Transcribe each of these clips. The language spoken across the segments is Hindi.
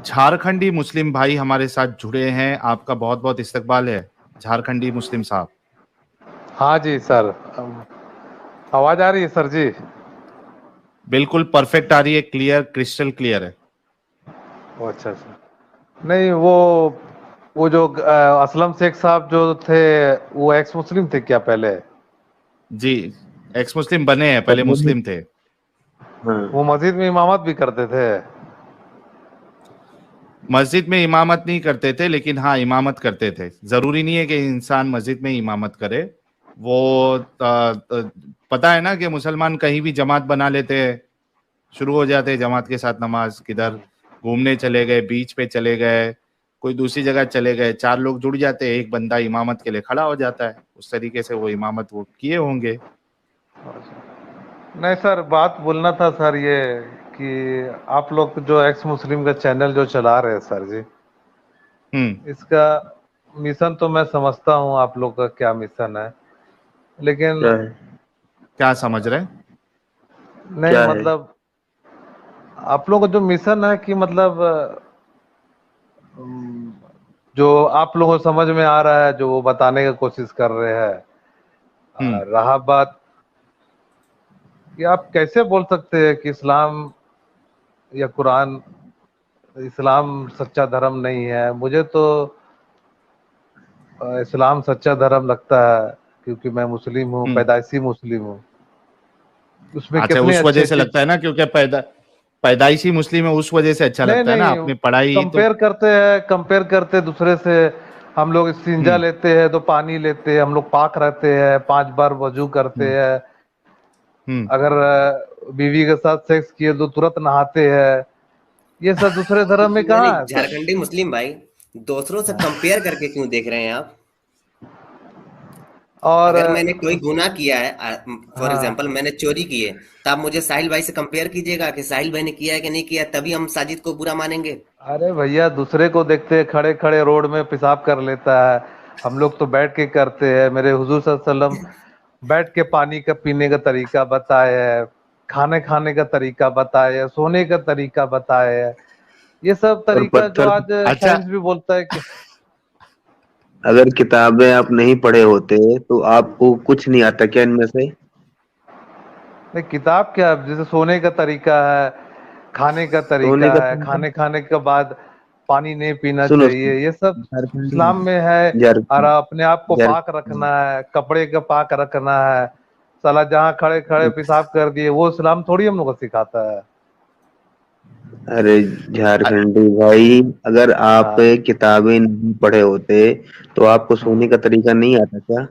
झारखंडी मुस्लिम भाई हमारे साथ जुड़े हैं। आपका बहुत बहुत इस्तकबाल है झारखंडी मुस्लिम साहब। हाँ जी सर, आवाज आ रही है सर जी? बिल्कुल परफेक्ट आ रही है, क्लियर, क्रिस्टल क्लियर है। अच्छा अच्छा। नहीं, वो जो असलम शेख साहब जो थे, वो एक्स मुस्लिम थे क्या पहले? जी, एक्स मुस्लिम बने हैं, पहले मुस्लिम थे। वो मस्जिद में इमामत भी करते थे? मस्जिद में इमामत नहीं करते थे, लेकिन हाँ इमामत करते थे। जरूरी नहीं है कि इंसान मस्जिद में इमामत करे। वो पता है ना कि मुसलमान कहीं भी जमात बना लेते हैं, शुरू हो जाते हैं जमात के साथ नमाज। किधर घूमने चले गए, बीच पे चले गए, कोई दूसरी जगह चले गए, 4 लोग जुड़ जाते हैं, एक बंदा इमामत के लिए खड़ा हो जाता है। उस तरीके से वो इमामत वो किए होंगे। नहीं सर, बात बोलना था सर ये कि आप लोग जो एक्स मुस्लिम का चैनल जो चला रहे हैं सर जी, इसका मिशन तो मैं समझता हूँ आप लोग का क्या मिशन है, लेकिन क्या समझ रहे हैं? नहीं क्या है? मतलब आप लोग का जो मिशन है कि मतलब जो आप लोगों को समझ में आ रहा है, जो वो बताने की कोशिश कर रहे हैं। रहा बात कि आप कैसे बोल सकते हैं कि इस्लाम या कुरान, इस्लाम सच्चा धर्म नहीं है। मुझे तो इस्लाम सच्चा धर्म लगता है, क्योंकि मैं मुस्लिम हूँ, पैदाइशी मुस्लिम हूँ। उसमें अच्छा, कितने उस अच्छे वजह से अच्छे लगता है ना, क्योंकि पैदाइशी मुस्लिम है, उस वजह से अच्छा नहीं लगता है ना। नहीं, अपनी पढ़ाई तो कंपेयर करते दूसरे से। हम लोग इस्तिंजा लेते हैं तो पानी लेते हैं, हम लोग पाक रहते हैं, 5 बार वजू करते हैं। अगर बीवी के साथ सेक्स किए तो तुरंत नहाते हैं। ये सब दूसरे धर्म में कहाँ है सर? झारखंडी मुस्लिम भाई, दूसरों से कंपेयर करके क्यों देख रहे हैं आप? और अगर मैंने कोई गुनाह किया है, फॉर हाँ, एग्जांपल मैंने चोरी की है, तो आप मुझे साहिल भाई से कंपेयर कीजिएगा कि साहिल भाई ने किया है कि नहीं किया, तभी हम साजिद को बुरा मानेंगे। अरे भैया, दूसरे को देखते हैं खड़े खड़े रोड में पेशाब कर लेता है, हम लोग तो बैठ के करते हैं। मेरे हुजूर सल्लल्लाहु अलैहि वसल्लम बैठ के पानी का पीने का तरीका बताए है, खाने खाने का तरीका बताए है, सोने का तरीका बताए है। ये सब और तरीका जो पत्थर, आज साइंस भी बोलता है कि अगर किताबें आप नहीं पढ़े होते तो आपको कुछ नहीं आता क्या इनमें से? नहीं, किताब क्या, जैसे सोने का तरीका है, खाने का सोने तरीका का है, तरीका? खाने खाने के बाद पानी नहीं पीना सुनो चाहिए, ये सब इस्लाम झारखंडी में है। और अपने आप को पाक झारखंडी रखना है, कपड़े का पाक रखना है। साला जहाँ खड़े खड़े पेशाब कर दिए, वो इस्लाम थोड़ी हम लोग को सिखाता है। अरे झारखंडी भाई, अगर आप हाँ, किताबें नहीं पढ़े होते तो आपको सोने का तरीका नहीं आता क्या?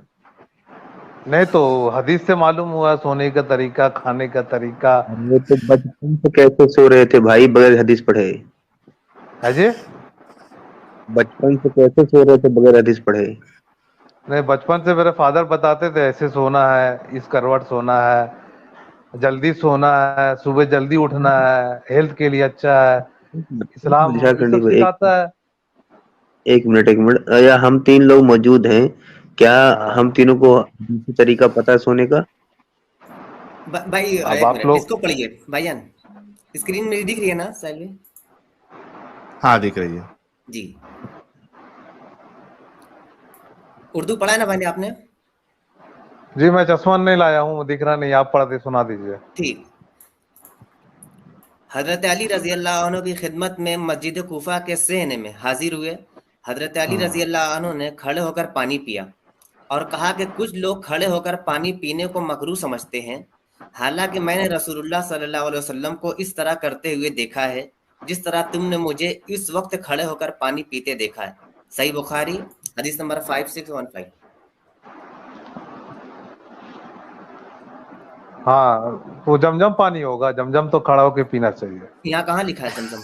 नहीं तो हदीस से मालूम हुआ सोने का तरीका, खाने का तरीका। अरे तो बचपन से कैसे सो रहे थे भाई बगैर हदीस पढ़े? है जी? बचपन से कैसे सो रहे थे बगैर हदीस पढ़े? नहीं, बचपन से मेरे फादर बताते थे ऐसे सोना है, इस करवट सोना है, जल्दी सोना है, सुबह जल्दी उठना है, हेल्थ के लिए अच्छा है। इस्लाम ये झारखंडी सब भाई, सिखाता है। एक मिनट एक मिनट, या हम 3 लोग मौजूद हैं, क्या हम हाँ, तीनों को हदीसी तरीका पता है सोने का? भाई अब एक आप मिनट, लोग इसको पढ़िए भाईजान। स्क्रीन मेरी दिख रही है ना साहिल भाई? हाँ, दिख रही है जी। उर्दू पढ़ा है ना भाई ने आपने? जी, मैं चश्मा नहीं लाया हूँ, दिख रहा नहीं, आप पढ़ दे सुना दीजिए। ठीक। हजरत अली रजी अल्लाह अन्हु की खिदमत में मस्जिद कूफा के सहने में हाजिर हुए। हजरत अली रजी अल्लाह अन्हु ने खड़े होकर पानी पिया और कहा कि कुछ लोग खड़े होकर पानी पीने को मकरूह समझते हैं, हालांकि मैंने रसूलुल्लाह सल्लल्लाहु अलैहि वसल्लम को इस तरह करते हुए देखा है जिस तरह तुमने मुझे इस वक्त खड़े होकर पानी पीते देखा है। सही बुखारी हदीस नंबर 5615। हाँ, वो जमजम पानी होगा, जमजम तो खड़ा होके पीना चाहिए। यहाँ कहाँ लिखा है जमजम?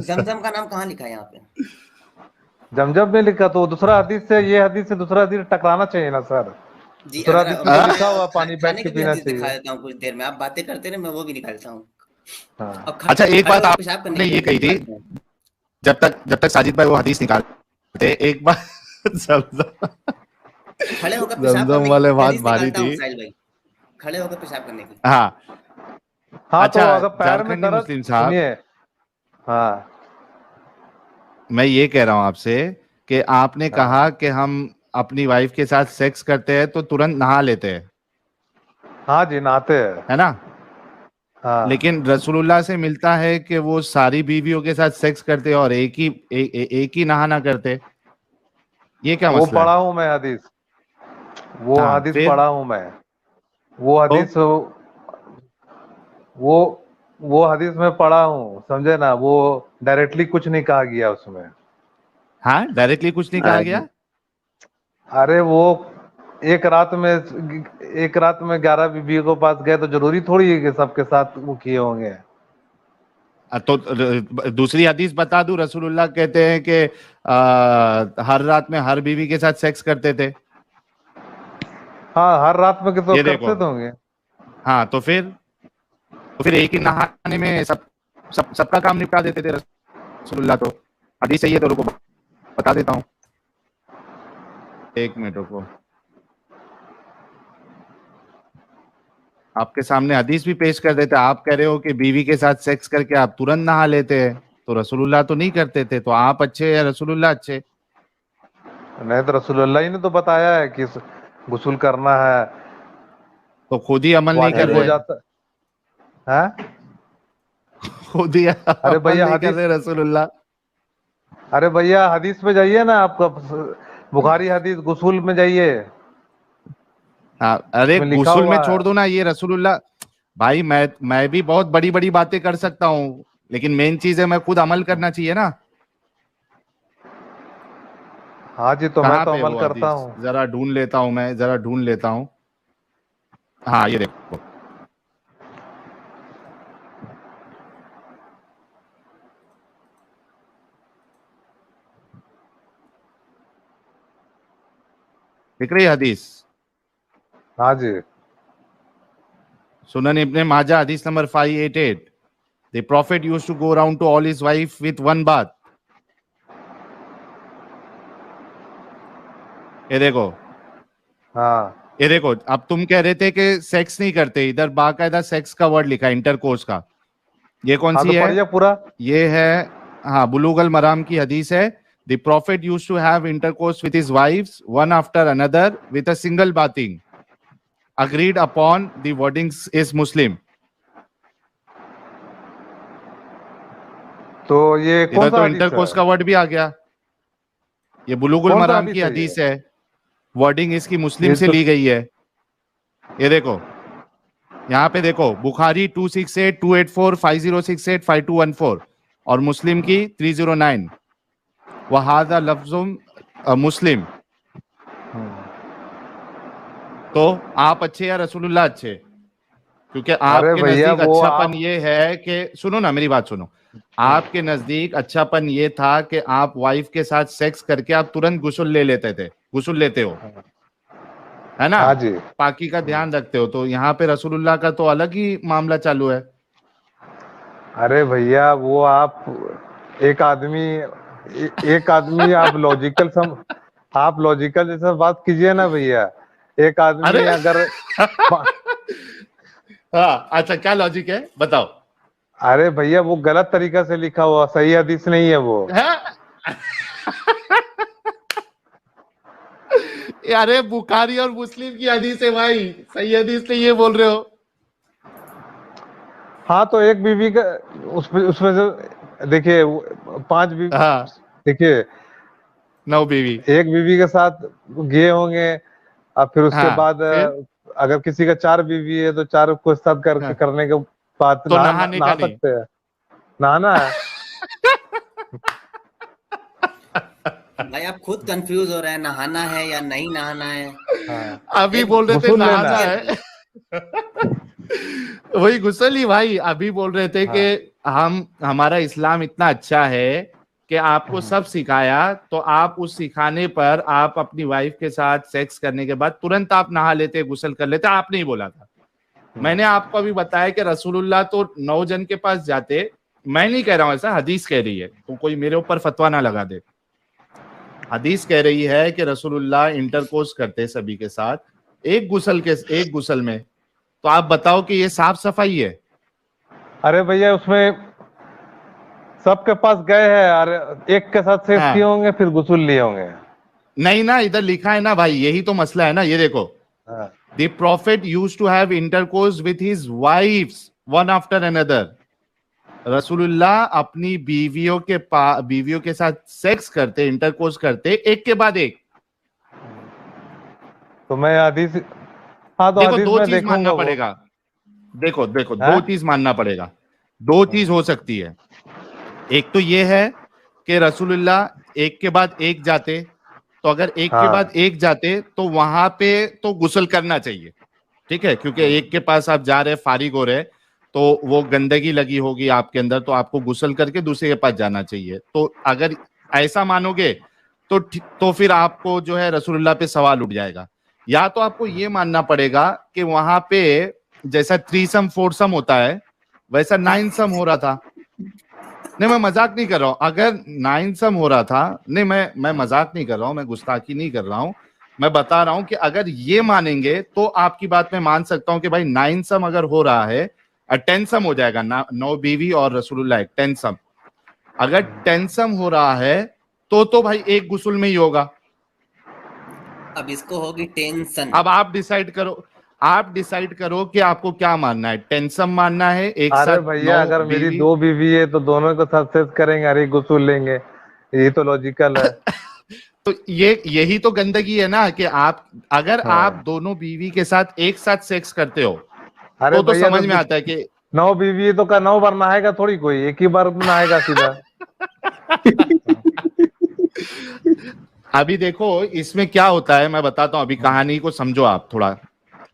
जमजम का नाम कहाँ लिखा है यहाँ पे? जमजम में लिखा तो दूसरा हदीस से, ये हदीस से दूसरा हदीस टकराना चाहिए ना सर। जी, दूसरा अगर हदीस में तो लिखा हुआ पानी बैठ खाने के की भी पीना हदीस दिखा चाहिए। देता हूँ कुछ देर में, आप बातें करते रहे, मैं वो भी निकालता हूँ। हाँ, अब अच्छा, एक खड़े बात होकर पेशाब करने आपने की ये कही थी, जब तक साजिद भाई वो हदीस निकालते, एक बार खड़े होकर पेशाब जमजम करने वाले की बात हदीस मारी निकालता थी। हूँ साहिल भाई। खड़े होकर पेशाब करने की। हाँ हाँ अच्छा, तो अगर पैर में झारखंडी दर्द, मुस्लिम साहब, सुनिए, हाँ मैं ये कह रहा हूं आपसे कि आपने हाँ कहा कि हम अपनी वाइफ के साथ सेक्स करते हैं तो तुरंत नहा लेते हैं, हाँ जी, नहाते हैं, है ना? हाँ। लेकिन रसूलुल्लाह से मिलता है कि वो सारी बीवियों के साथ सेक्स करते और एक ही नहाना करते। ये क्या वो मसला है? पढ़ा हूँ मैं हदीस, वो हाँ हदीस फिर पढ़ा हूँ मैं, वो तो हदीस, वो वो हदीस में पढ़ा हूँ, समझे ना, वो डायरेक्टली कुछ नहीं कहा गया उसमें। हाँ, डायरेक्टली कुछ नहीं कहा गया। अरे वो एक रात में, एक रात में 11 बीवियों के पास गए तो जरूरी थोड़ी है कि सबके साथ वो किए होंगे। तो दूसरी हदीस बता दूं, रसूलुल्लाह कहते हैं कि हर रात में हर बीवी के साथ सेक्स करते थे। हाँ, हर रात में तो ये करते देखो, तो होंगे। हाँ तो फिर एक ही नहाने में सबका काम निपटा देते थे रसूलुल्लाह। तो हदीस सही है तो रुको बता देता हूँ, एक मिनट रुको। आपके सामने हदीस भी पेश कर देते। आप कह रहे हो कि बीवी के साथ सेक्स करके आप तुरंत नहा लेते हैं, तो रसूलुल्लाह तो नहीं करते थे, तो आप अच्छे या रसूलुल्लाह अच्छे? नहीं तो रसूलुल्लाह ही ने तो बताया है कि गुस्ल करना है, तो खुद ही अमल नहीं कर वाजिब हो अरे रहे, जाता है। खुद ही अरे अमल भैया नहीं कर हदीस, रहे रसूलुल्लाह। अरे भैया हदीस पे जाइए ना, आपका बुखारी हदीस गुसूल में जाइए, हाँ, अरे उसमें लिखा गुस्ल में हुआ है। छोड़ दो ना, ये रसूलुल्लाह। भाई मैं भी बहुत बड़ी बड़ी बातें कर सकता हूँ, लेकिन मेन चीज है मैं खुद अमल करना चाहिए ना। हाँ जी, तो मैं कहाँ तो पे अमल वो करता हदीस, हूँ। जरा ढूंढ लेता हूँ, मैं जरा ढूंढ लेता हूँ। हाँ ये देखो, दिख रही है हदीस? हाँ जी, सुनन इब्ने माजा हदीस number 588। The prophet used to go around to all his wife with one bath. ये देखो, हाँ ये देखो, अब तुम कह रहे थे कि सेक्स नहीं करते, इधर बाकायदा सेक्स का वर्ड लिखा है, इंटरकोर्स का। ये कौन हाँ, सी तो है? पढ़िए पूरा। ये है, हाँ, बुलूगल मराम की हदीस है। The prophet used to have intercourse with his wives one after another with a single bathing. Agreed upon the wordings is Muslim. तो ये इधर कौन सा तो हदीस है? इंटरकोर्स का वर्ड भी आ गया। ये बुलूगुल कौन सा मराम की हदीस है हदीस है, वर्डिंग इसकी मुस्लिम ये से तो, ली गई है। ये देखो, यहाँ पे देखो, बुखारी 268 284 5068 5214 और मुस्लिम की 309। वहादा लफ्जुम मुस्लिम। तो आप अच्छे या रसूलुल्लाह अच्छे? क्योंकि अरे आपके भैया नजदीक वो अच्छापन आप, ये है कि, सुनो ना मेरी बात सुनो, आपके नजदीक अच्छापन ये था कि आप वाइफ के साथ सेक्स करके आप तुरंत गुस्ल ले लेते थे, गुस्ल लेते हो, है ना? हाँ जी, पाकी का ध्यान रखते हो। तो यहाँ पे रसूलुल्लाह का तो अलग ही मामला चालू है। अरे भैया वो आप, एक आदमी, एक आदमी, आप लॉजिकल जैसा बात कीजिए ना भैया। एक अरे आदमी अगर हाँ, अच्छा, क्या लॉजिक है बताओ? अरे भैया वो गलत तरीका से लिखा हुआ, सही हदीस नहीं है वो। है? अरे बुखारी और मुस्लिम की हदीस है भाई, सही हदीस नहीं ये बोल रहे हो? हाँ तो एक बीवी का, उसमें से देखिए, 5 बीवी, हाँ, देखिए 9 बीवी। एक बीवी के साथ गए होंगे, और फिर उसके हाँ बाद फिर, अगर किसी का 4 बीवी है तो 4 को साथ हाँ, करने के बाद तो नहा नहाने का नहा नहीं? सकते हैं, नहाना है। भाई आप खुद कंफ्यूज हो रहे हैं, नहाना है या नहीं नहाना है। हाँ, अभी एक बोल रहे थे गुस्ल लेना नहाना है। है। वही गुस्ल ही भाई, अभी बोल रहे थे कि हाँ, हमारा इस्लाम इतना अच्छा है कि आपको सब सिखाया, तो आप उस सिखाने पर आप अपनी वाइफ के साथ सेक्स करने के बाद तुरंत आप नहा लेते, गुस्ल कर लेते। आपने ही बोला था। मैंने आपको अभी बताया कि रसूलुल्लाह तो 9 जन के पास जाते। मैं नहीं कह रहा हूं, ऐसा हदीस कह रही है, तो कोई मेरे ऊपर फतवा ना लगा दे। हदीस कह रही है कि रसूलुल्लाह इंटरकोर्स करते सभी के साथ एक गुस्ल में। तो आप बताओ कि ये साफ सफाई है? अरे भैया उसमें सबके पास गए हैं, अरे एक के साथ सेक्स किए होंगे फिर गुस्ल लिए होंगे। नहीं ना, इधर लिखा है ना भाई, यही तो मसला है ना। ये देखो, the prophet used to have intercourse with his wives one after another. रसूलुल्लाह अपनी बीवियों के साथ सेक्स करते, इंटरकोर्स करते, एक के बाद एक। तो मैं हदीस, हाँ तो देखो हदीस दो में चीज मानना देखूंगा पड़ेगा। देखो है? दो चीज मानना पड़ेगा। दो चीज हो सकती है। एक तो ये है कि रसूलुल्लाह एक के बाद एक जाते, तो अगर एक के बाद एक जाते तो वहां पे तो गुस्ल करना चाहिए, ठीक है, क्योंकि एक के पास आप जा रहे, फारिग हो रहे, तो वो गंदगी लगी होगी आपके अंदर, तो आपको गुस्ल करके दूसरे के पास जाना चाहिए। तो अगर ऐसा मानोगे तो फिर आपको जो है रसूलुल्लाह पे सवाल उठ जाएगा। या तो आपको ये मानना पड़ेगा कि वहां पे जैसा थ्रीसम फोरसम होता है वैसा नाइनसम हो रहा था। नहीं मैं मजाक नहीं कर रहा हूं, अगर नाइनसम हो रहा था, नहीं मैं मजाक नहीं कर रहा हूं, मैं गुस्ताखी नहीं कर रहा हूं, मैं बता रहा हूं कि अगर ये मानेंगे तो आपकी बात मैं मान सकता हूं कि भाई नाइनसम अगर हो रहा है, टेंसम हो जाएगा ना, 9 बीवी और रसूलुल्लाह एक, टेंसम। अगर टेंसम हो रहा है तो भाई एक गुस्ल में ही होगा। अब इसको होगी टेंशन। अब आप डिसाइड करो कि आपको क्या मानना है, टेंसम मानना है एक अरे साथ भैया 9 अगर मेरी बीवी? 2 बीवी है तो दोनों को साथ सेक्स करेंगे, अरे गुस्ल लेंगे, ये तो लॉजिकल है। तो यही तो गंदगी है ना, कि अगर आप दोनों बीवी के साथ एक साथ सेक्स करते हो अरे तो भैया समझ में आता है कि 9 बीवी है तो का 9 बार नहाएगा थोड़ी, कोई एक ही बार नहाएगा सीधा। अभी देखो इसमें क्या होता है, मैं बताता हूं, अभी कहानी को समझो आप थोड़ा,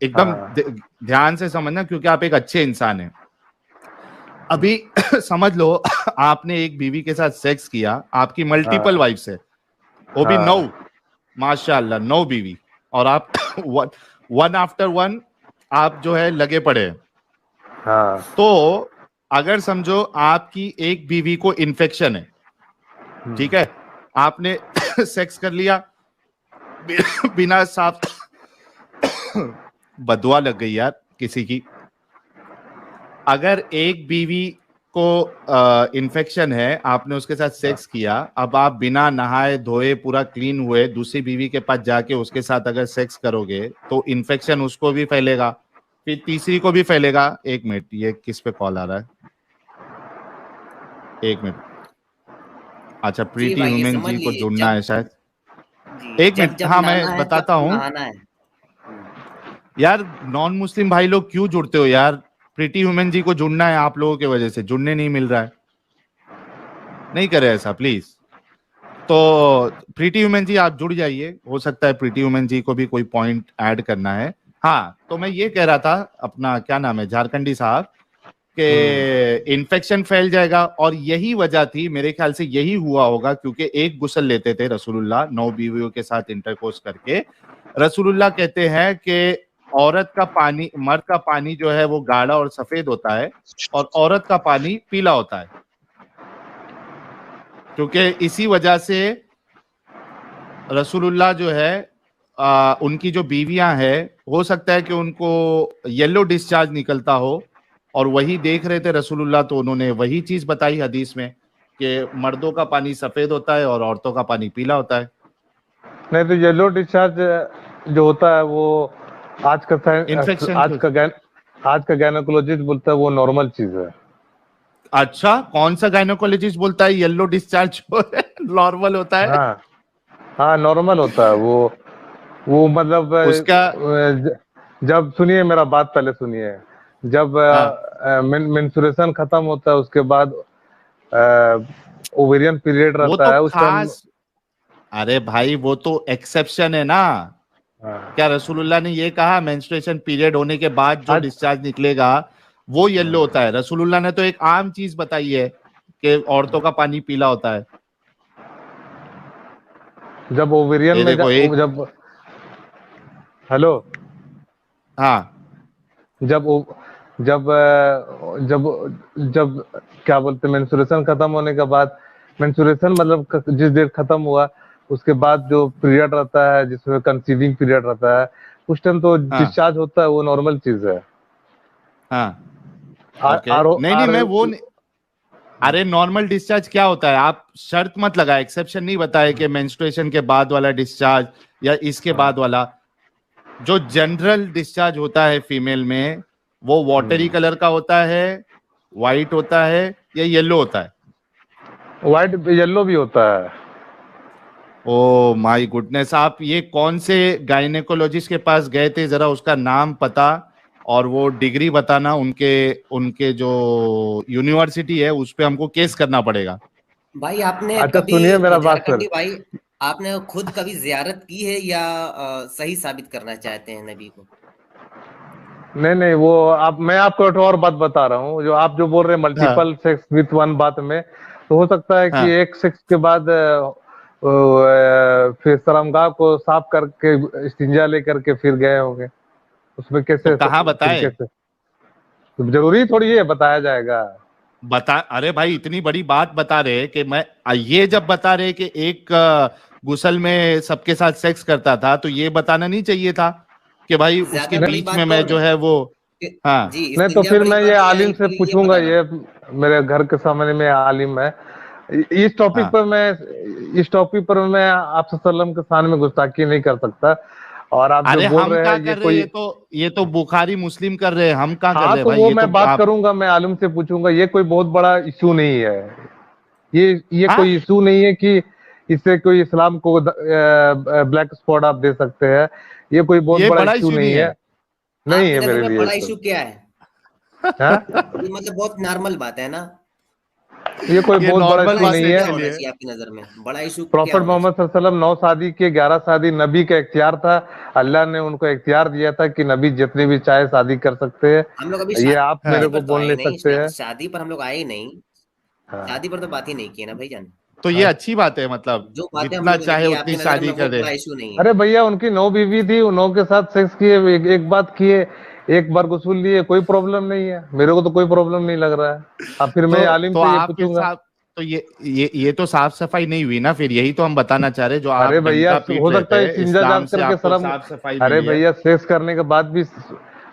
एकदम ध्यान से समझना, क्योंकि आप एक अच्छे इंसान हैं। अभी समझ लो आपने एक बीवी के साथ सेक्स किया, आपकी मल्टीपल वाइफ्स है, वो भी 9, माशाल्लाह 9 बीवी, और आप वन आफ्टर वन आप जो है लगे पड़े हैं। तो अगर समझो आपकी एक बीवी को इन्फेक्शन है, ठीक है, आपने सेक्स कर लिया बिना साफ बदुआ लग गई यार किसी की। अगर एक बीवी को इन्फेक्शन है, आपने उसके साथ सेक्स किया, अब आप बिना नहाए धोए पूरा क्लीन हुए दूसरी बीवी के पास जाके उसके साथ अगर सेक्स करोगे तो इन्फेक्शन उसको भी फैलेगा, फिर तीसरी को भी फैलेगा। एक मिनट, ये किस पे कॉल आ रहा है, एक मिनट। अच्छा, प्रीति ह्यूमन जी को जुड़ना है शायद, एक मिनट। हाँ मैं बताता हूँ यार, नॉन मुस्लिम भाई लोग क्यों जुड़ते हो यार, प्रीति ह्यूमन जी को जुड़ना है, आप लोगों की वजह से जुड़ने नहीं मिल रहा है, नहीं करे ऐसा प्लीज। तो प्रीति ह्यूमन जी आप जुड़ जाइए, हो सकता है प्रीति ह्यूमन जी को भी कोई पॉइंट ऐड करना है। हाँ तो मैं ये कह रहा था, अपना क्या नाम है, झारखंडी साहब, कि इन्फेक्शन फैल जाएगा, और यही वजह थी, मेरे ख्याल से यही हुआ होगा, क्योंकि एक गुस्ल लेते थे रसूलुल्लाह 9 बीवियों के साथ इंटरकोर्स करके। रसूलुल्लाह कहते हैं कि औरत का पानी, मर्द का पानी जो है वो गाढ़ा और सफेद होता है, और औरत का पानी पीला होता है, क्योंकि इसी वजह से रसूलुल्लाह जो है उनकी जो बीवियां हैं, हो सकता है कि उनको येलो डिस्चार्ज निकलता हो, और वही देख रहे थे रसूलुल्लाह, तो उन्होंने वही चीज बताई हदीस में कि मर्दों का पानी सफेद होता है और औरतों का पानी पीला होता है। नहीं तो येलो डिस्चार्ज जो होता है वो आज का गायनेकोलॉजिस्ट बोलता है वो नॉर्मल चीज है। अच्छा, कौन सा गायनेकोलॉजिस्ट बोलता है येलो डिस्चार्ज नॉर्मल होता है? हाँ नॉर्मल होता है वो मतलब उसका, जब सुनिए मेरा बात पहले सुनिए, जब मेंस्ट्रुएशन खत्म होता है उसके बाद ओवेरियन पीरियड रहता है उस टाइम। अरे भाई वो तो एक्सेप्शन है ना, क्या रसूलुल्लाह ने ये कहा मेंस्ट्रुएशन पीरियड होने के बाद जो डिस्चार्ज निकलेगा वो येलो होता है? रसूलुल्लाह ने तो एक आम चीज बताई है कि औरतों का पानी पीला होता है। जब ओवेरियन में जब हेलो, हाँ, जब क्या बोलते हैं, मेंस्ट्रुएशन खत्म होने के बाद, मेंस्ट्रुएशन मतलब जिस डेट खत्म हुआ उसके बाद जो पीरियड रहता है जिसमें कंसीविंग पीरियड रहता है, उस टाइम तो डिस्चार्ज होता है, वो नॉर्मल चीज है। हाँ आ- ओके आरो- नहीं नहीं मैं आरो- वो नहीं, अरे नॉर्मल डिस्चार्ज क्या होता है? आप शर्त मत लगाए, एक्सेप्शन नहीं बताए कि मेंस्ट्रुएशन के बाद वाला डिस्चार्ज या इसके बाद वाला। जो जनरल डिस्चार्ज होता है फीमेल में वो वाटरी कलर का होता है, व्हाइट होता है या येलो होता है? व्हाइट येलो भी होता है। ओ माय गुडनेस, आप ये कौन से गायनेकोलॉजिस्ट के पास गए थे? जरा उसका नाम, पता और वो डिग्री बताना। उनके उनके जो यूनिवर्सिटी है उस पे हमको केस करना पड़ेगा। भाई आपने अच्छा कभी सुनिए मेरा बात फिर। झारखंडी भाई, आपने खुद कभी जियारत की है या सही साबित करना चाहते हैं नबी को? नहीं नहीं, वो आप, मैं आपको एक और बात बता रहा हूँ। जो आप जो बोल रहे हैं मल्टीपल सेक्स विथ वन बात में, तो हो सकता है कि हाँ। एक सेक्स के बाद फिर शर्मगाह को साफ करके इस्तिंजा लेकर के फिर गए होंगे। उसमें तो कैसे कहाँ फिर बताए? कैसे? तो जरूरी थोड़ी है बताया जाएगा। बता, अरे भाई इतनी बड़ी बात बता रहे कि मैं ये जब बता रहे कि एक गुसल में सबके साथ सेक्स करता था, तो ये बताना नहीं चाहिए था कि भाई ज्यादा उसके बड़ी बीच बात में तो मैं जो है वो। हाँ जी, नहीं तो इस्तिंजा फिर बड़ी मैं बात ये तो आलिम यानी से कि ये पूछूंगा। बताना। ये मेरे घर के सामने में आलिम है। इस टॉपिक हाँ पर मैं आपसे सल्लम के सामने में गुस्ताखी नहीं कर सकता। और आप जो अरे बोल हम रहे क्या हैं ये कर रहे हैं? कोई, ये तो बुखारी मुस्लिम कर रहे हैं, हम क्या कर हाँ रहे हैं तो भाई? वो ये मैं तो बात आप। करूंगा, मैं आलिम से पूछूंगा। ये कोई बहुत बड़ा इशू नहीं है। ये हाँ कोई इशू नहीं है कि इससे कोई इस्लाम को ब्लैक स्पॉट आप दे सकते हैं। ये कोई बहुत ये बड़ा बड़ा इशू इशू नहीं नहीं है। है। नहीं आपकी है नजर मेरे में लिए बड़ा तो। इशू क्या है? हाँ, ये मतलब बहुत नॉर्मल बात है ना? ये कोई ये बहुत बड़ा नॉर्मल इशू बड़ा बात नहीं इशू है। क्या के होना लिए। चाहिए आपकी नजर में? बड़ा इशू क्या प्रॉफिट होना मोहम्मद चाहिए? सल्लल्लाहु अलैहि वसल्लम 9 शादी के 11 शादी नबी का इख्तियार था। अल्लाह ने उनको इख्तियार दिया था कि नबी जितनी भी चाहे शादी कर सकते हम लोग अभी हैं। ये आप हाँ मेरे शादी को पर तो बोल आए नहीं नहीं, सकते हैं। शादी पर हम लोग आए नहीं। हाँ। शादी पर तो बात ही नहीं की ना भाईजान। तो ये अच्छी बात है, मतलब जो बातें हम जितना लोगों ने चाहे की, उतनी आपकी नजर में शादी वो करे। बड़ा इशू नहीं है। अरे भैया, उनकी 9 बीवी थी, उन 9 के साथ सेक्स किए, एक बात किए, एक बार गुस्ल लिए, कोई प्रॉब्लम नहीं है। मेरे को तो कोई प्रॉब्लम नहीं लग रहा है। अब फिर मैं आलिम तो से ये आपके पूछूंगा। साथ तो ये तो साफ सफाई नहीं हुई ना? फिर यही तो हम बताना चाह रहे, जो अरे आप भैया, डंका पीट हो रहे सकता है थे, सिंजा इस्लाम जाग से करके आपको शर्म। साफ सफाई अरे मिली है। भैया, सेक्स करने के बाद भी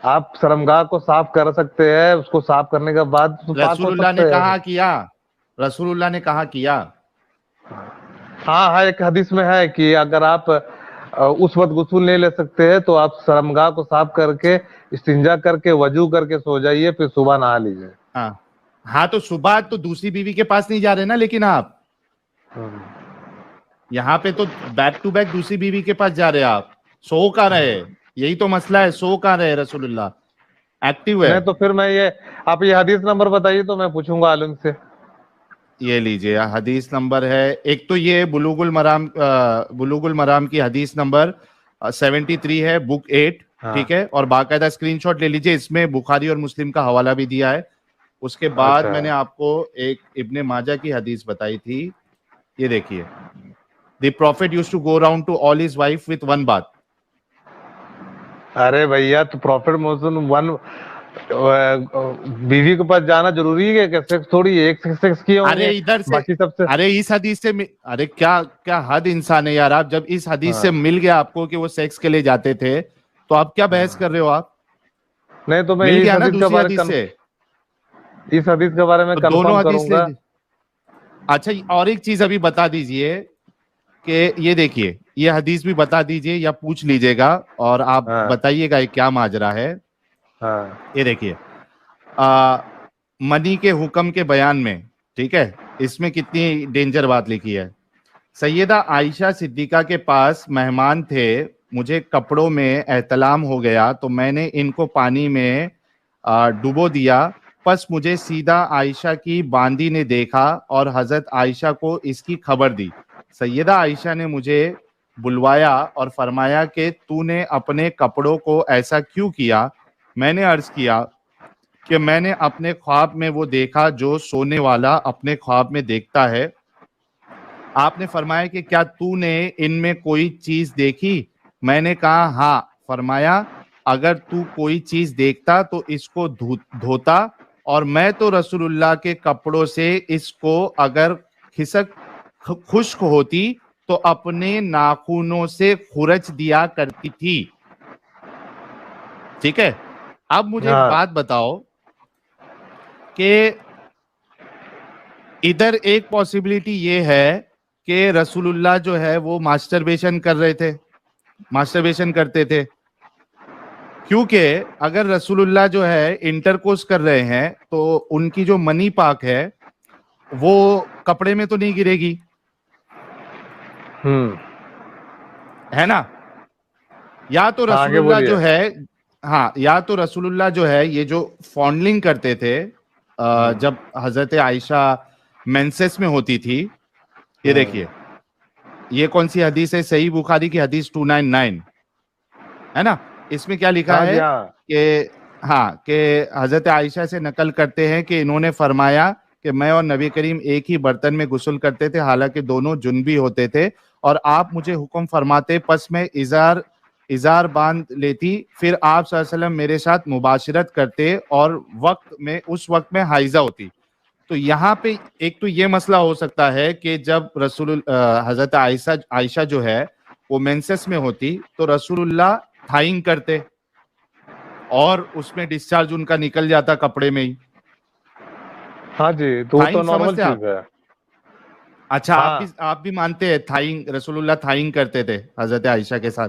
आप शर्मगाह को साफ कर सकते हैं। उसको साफ करने के बाद तो पाक हो रसूलुल्लाह ने सकते हैं। कहा किया, रसूलुल्लाह ने कहा किया। हाँ हाँ, एक हदीस में है कि अगर आप उस वक्त गुस्ल नहीं ले सकते हैं तो आप शर्मगाह को साफ करके इस्तिंजा करके वजू करके सो जाइए, फिर सुबह नहा लीजिए। हाँ हाँ, तो सुबह तो दूसरी बीवी के पास नहीं जा रहे ना, लेकिन आप यहाँ पे तो बैक टू बैक दूसरी बीवी के पास जा रहे हैं। आप सो कहाँ रहे? यही तो मसला है, सो कहाँ रहे रसूलुल्लाह? एक्टिव है। नहीं तो फिर मैं ये, आप ये हदीस नंबर बताइए तो मैं पूछूंगा आलिम से। ये लीजिए, हदीस नंबर है, एक तो ये बुलुगुल मराम की हदीस नंबर 73 है, बुक 8। हाँ। ठीक है, और बाकायदा स्क्रीनशॉट ले लीजिए, इसमें बुखारी और मुस्लिम का हवाला भी दिया है। उसके बाद अच्छा। मैंने आपको एक इब्ने माजा की हदीस बताई थी, ये देखिए। The prophet used to go round to all his wife with one बात। अरे भैया, तो प्रॉफिट मोहम्मद वन बीवी के पास जाना जरूरी है क्या? सेक्स थोड़ी एक सेक्स किए अरे होंगे इधर से, बाकी सबसे। अरे इस हदीस से अरे क्या क्या हद इंसान है यार आप। जब इस हदीस से मिल गया आपको कि वो सेक्स के लिए जाते थे, तो आप क्या बहस कर रहे हो आप? नहीं तो मैं मिल इस गया ना हदीस के दूसरी बारे हदीस से, इस हदीस के बारे में तो दोनों कंफर्म हदीस ले। करूंगा। अच्छा, और एक चीज अभी बता दीजिए कि ये देखिए, ये हदीस भी बता दीजिए या पूछ लीजिएगा और आप हाँ। बताइएगा ये क्या माजरा है। हाँ। ये देखिए, मनी के हुक्म के बयान में, ठीक है, इसमें कितनी डेंजर बात लिखी है। सैयदा आयशा सिद्दीका के पास मेहमान थे, मुझे कपड़ों में एहतलाम हो गया तो मैंने इनको पानी में डुबो दिया। बस मुझे सीधा आयशा की बांदी ने देखा और हजरत आयशा को इसकी खबर दी। सैयदा आयशा ने मुझे बुलवाया और फरमाया कि तूने अपने कपड़ों को ऐसा क्यों किया? मैंने अर्ज किया कि मैंने अपने ख्वाब में वो देखा जो सोने वाला अपने ख्वाब में देखता है। आपने फरमाया कि क्या तूने इनमें कोई चीज देखी? मैंने कहा हाँ। फरमाया अगर तू कोई चीज देखता तो इसको धोता, और मैं तो रसूलुल्लाह के कपड़ों से इसको अगर खिसक खुश्क होती तो अपने नाखूनों से खुरच दिया करती थी। ठीक है, अब मुझे एक हाँ। बात बताओ कि इधर एक पॉसिबिलिटी ये है कि रसूलुल्लाह जो है वो मास्टरबेशन करते थे, क्योंकि अगर रसूलुल्लाह जो है इंटरकोर्स कर रहे हैं तो उनकी जो मनी पाक है वो कपड़े में तो नहीं गिरेगी, है ना। या तो रसूलुल्लाह जो है, हाँ, या तो रसूलुल्लाह जो है ये जो फॉन्डलिंग करते थे जब हजरत आयशा मेंसेस में होती थी, ये देखिए, ये कौन सी हदीस है, सही बुखारी की हदीस 299, है ना। इसमें क्या लिखा है कि हाँ, कि हजरत आयशा से नकल करते हैं कि इन्होंने फरमाया कि मैं और नबी करीम एक ही बर्तन में गुस्ल करते थे, हालांकि दोनों जुनबी होते थे, और आप मुझे हुक्म फरमाते, पस में इजार बांध लेती, फिर आप सल्लल्लाहु अलैहि वसल्लम मेरे साथ मुबाशरत करते और उस वक्त में हाइजा होती। तो यहाँ पे एक तो ये मसला हो सकता है कि जब हजरत आयशा जो है वो मेंसेस में होती तो रसूलुल्लाह थाइंग करते और उसमें डिस्चार्ज उनका निकल जाता कपड़े में ही। हाँ जी, तो वो तो नॉर्मल चीज है। अच्छा, आप भी मानते हैं थाइंग, रसूलुल्लाह थाइंग करते थे हजरत आयशा के साथ?